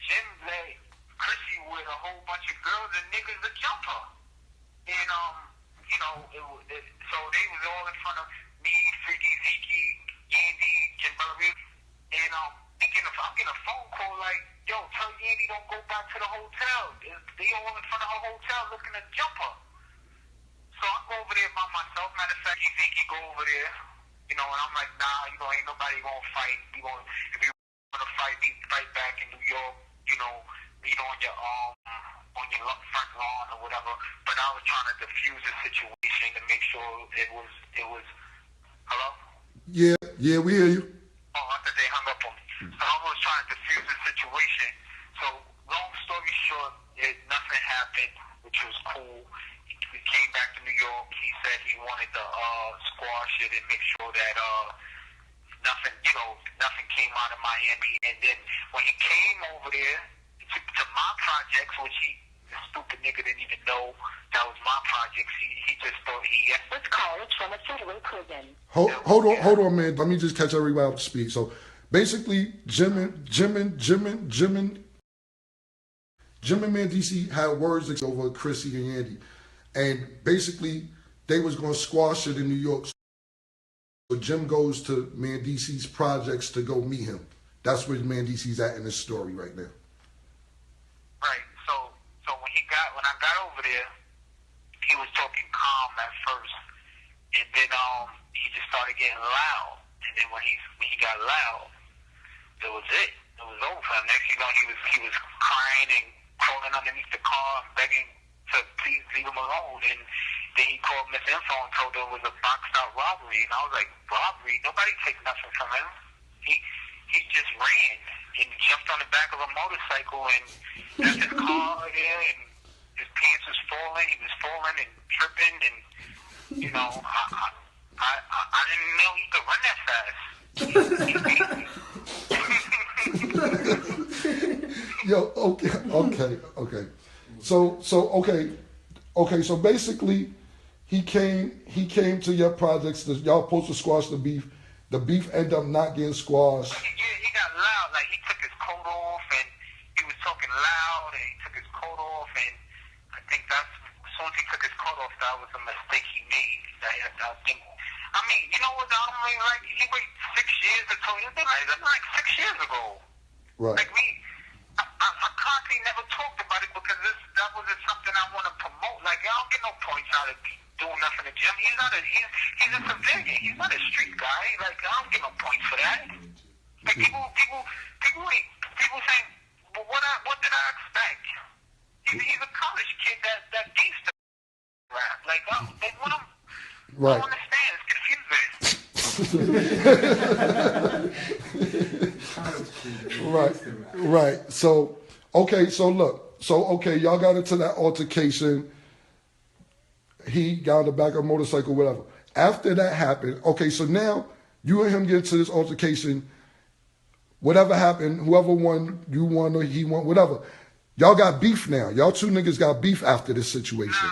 Jim let Chrissy with a whole bunch of girls and niggas to jump her, and you know, so they was all in front of me, Freaky Zeke, Yandy, Jim Bellamy, and I'm getting a phone call like, yo, tell Yandy don't go back to the hotel. They all in front of her hotel looking to jump her. So I go over there by myself. Matter of fact, Zeke go over there, you know, and I'm like, nah, you know, ain't nobody gonna fight. If you wanna fight, we fight back in New York, you know, on your front lawn or whatever. But I was trying to diffuse the situation to make sure it was. Hello? Yeah, we hear you. Oh, I thought they hung up on me. So I was trying to diffuse the situation. So long story short, nothing happened, which was cool. We came back to New York. He said he wanted to squash it and make sure that nothing came out of Miami. And then when he came over there to my projects, which the stupid nigga didn't even know that was my projects. He just thought This call is from a federal prison. Hold on, man. Let me just catch everybody up to speed. So basically, Jim and Mandisi had words over Chrissy and Yandy, and basically they was gonna squash it in New York. So Jim goes to Mandisi's projects to go meet him. That's where Mandisi's at in this story right now. right. So when I got over there, he was talking calm at first, and then he just started getting loud. And then when he got loud, it was it. It was over for him. Next thing you know, he was crying and crawling underneath the car and begging to please leave him alone. And then he called Miss Info and told her it was a boxed out robbery. And I was like, robbery? Nobody takes nothing from him. He just ran and jumped on the back of a motorcycle and left his car there, and his pants was falling. He was falling and tripping, and you know, I didn't know he could run that fast. Yo, okay. So basically, he came to your projects. Y'all supposed to squash the beef. The beef ended up not getting squashed. Yeah, he got loud. Like he took his coat off and he was talking loud, and he took his coat off, and I think that's as soon as he took his coat off, that was a mistake he made. I think. I mean, you know what? I don't mean, like he waited 6 years to tell you. That's like 6 years ago. Right. Like I constantly never talked about it because that wasn't something I want to promote. Like I don't get no points out of doing nothing to Jim. He's a civilian. He's not a street guy. Like I don't get no points for that. Like people saying, well, what did I expect? He's a college kid that needs to rap. Like they want him. Right. I don't understand. It's confusing. Right. So y'all got into that altercation. He got on the back of a motorcycle, whatever. After that happened, okay, so now you and him get into this altercation. Whatever happened, whoever won, you won or he won, whatever. Y'all got beef now. Y'all two niggas got beef after this situation. No,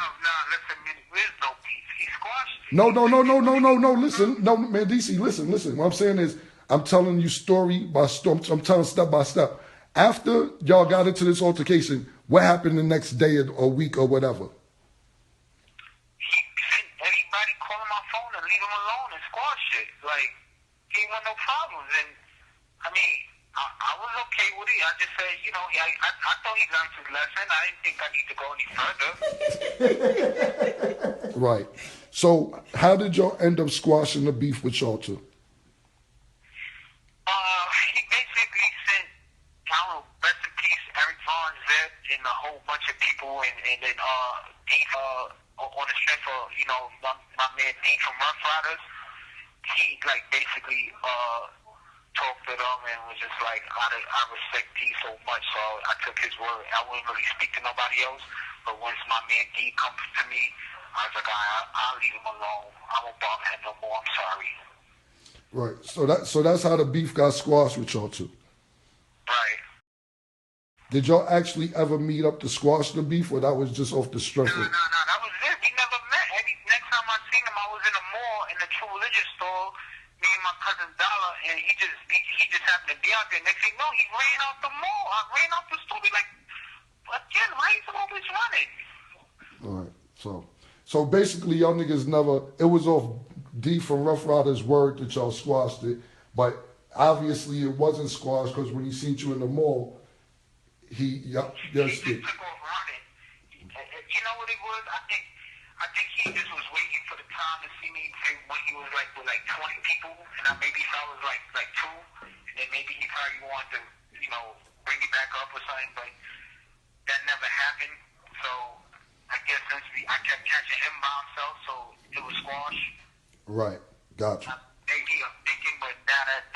listen, there's no beef. He squashed it. No. Listen, no, man, DC, listen. What I'm saying is, I'm telling you story by story. I'm telling step by step. After y'all got into this altercation, what happened the next day or week or whatever? Everybody call my phone and leave him alone and squash it. Like, he ain't got no problems. And, I mean, I was okay with it. I just said, you know, I thought he learned his lesson. I didn't think I need to go any further. Right. So, how did y'all end up squashing the beef with y'all two? He basically sent, I don't know, rest in peace, Eric Vaughn, Zeb, and a whole bunch of people, and then beef on the strength of, my man D from Rough Riders, he like basically talked to them and was just like, I respect D so much, so I took his word. I wouldn't really speak to nobody else, but once my man D comes to me, I was like, I'll leave him alone. I won't bother him no more. I'm sorry. Right. So that's how the beef got squashed with y'all two. Right. Did y'all actually ever meet up to squash the beef, or that was just off the strength No, of? that was it. We never met. Next time I seen him, I was in a mall in the True Religion store. Me and my cousin Dollar, and he just happened to be out there. Next thing you know, he ran out the mall. I ran out the store. Be like, again, why is he always running? All right. So basically, y'all niggas never. It was off D from Rough Riders' word that y'all squashed it, but obviously it wasn't squashed because when he seen you in the mall, he He just took off running. You know what it was? I think he just was waiting for the time to see me when he was like with like 20 people, and maybe if I was like two, and then maybe he probably wanted to, bring me back up or something, but that never happened. So I guess since I kept catching him by himself, so it was squash. Right. Gotcha. Maybe I'm thinking, but now that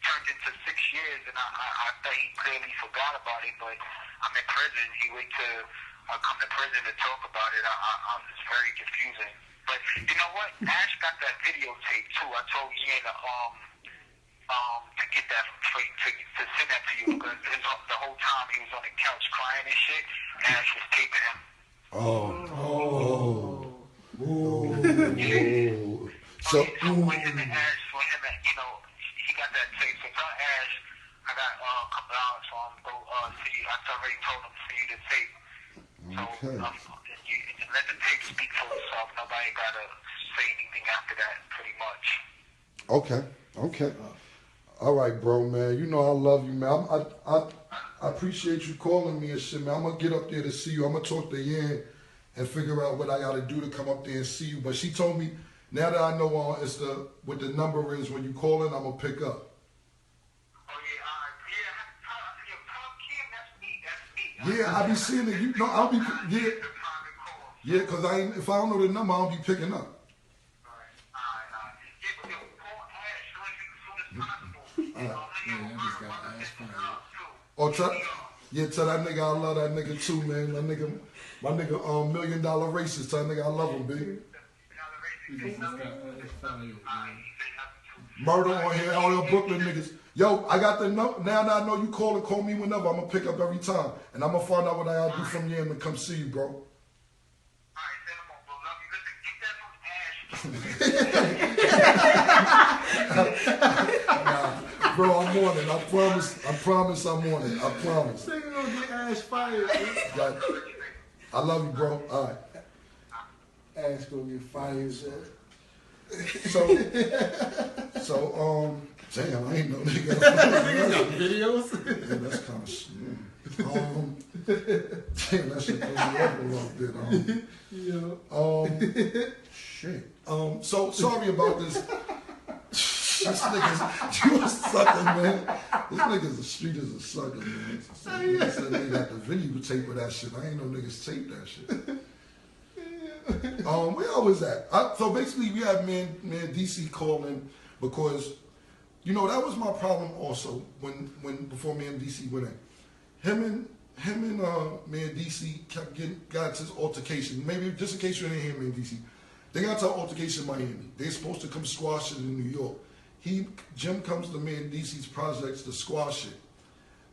turned into 6 years, and I thought he clearly forgot about it, but I'm in prison. He wait till I come to prison to talk about it. It's very confusing. But you know what? Ash got that videotape too. I told Ian to get that to send that to you because the whole time he was on the couch crying and shit. Ash was taping him. So when him and Ash, he got that tape. So tell Ash I got a couple hours for him to go see. I already told him to see the tape. So you let the tape speak for itself. Nobody gotta say anything after that, pretty much. Okay. All right, bro, man. You know I love you, man. I appreciate you calling me and shit, man. I'm gonna get up there to see you. I'm gonna talk to Yan and figure out what I gotta do to come up there and see you. But she told me now that I know what the number is when you call in, I'm gonna pick up. Yeah, I be seeing it. I'll be because if I don't know the number, I'll be picking up. I just got Ash fired. Or tell that nigga I love that nigga too, man. My nigga, $1 million racist. Tell that nigga I love him, baby. He just got Ash fired, man. Murder on here, all your Brooklyn niggas. Yo, I got the number. Now that I know you call me whenever, I'm gonna pick up every time. And I'm gonna find out what I gotta do from you and come see you, bro. Bro, I'm on it. I promise I'm on it. I promise. Nigga gonna get Ash fired. Like, I love you, bro. All right. Ash gonna get fired, sir. So, damn, I ain't know nigga. Niggas got videos. Yeah, that's kind of damn, that shit threw me off a little bit. Shit. So sorry about this. This nigga's you a sucker, man. This nigga's the street is a sucker, man. So he said they got the videotape of that shit. I ain't know niggas tape that shit. Where I was at? So basically, we had man DC calling because, that was my problem also when before man DC went in. Him and man DC got to this altercation. Maybe just in case you didn't hear man DC, they got to an altercation in Miami. They're supposed to come squash it in New York. Jim comes to man DC's projects to squash it,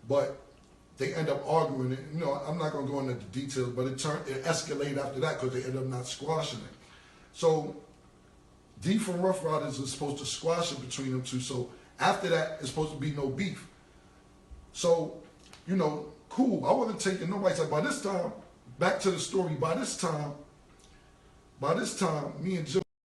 but they end up arguing it. I'm not gonna go into the details, but it escalated after that because they end up not squashing it. So D from Rough Riders is supposed to squash it between them two. So after that, it's supposed to be no beef. So, cool. I wasn't taking no rights. Like by this time, back to the story. By this time, me and Jim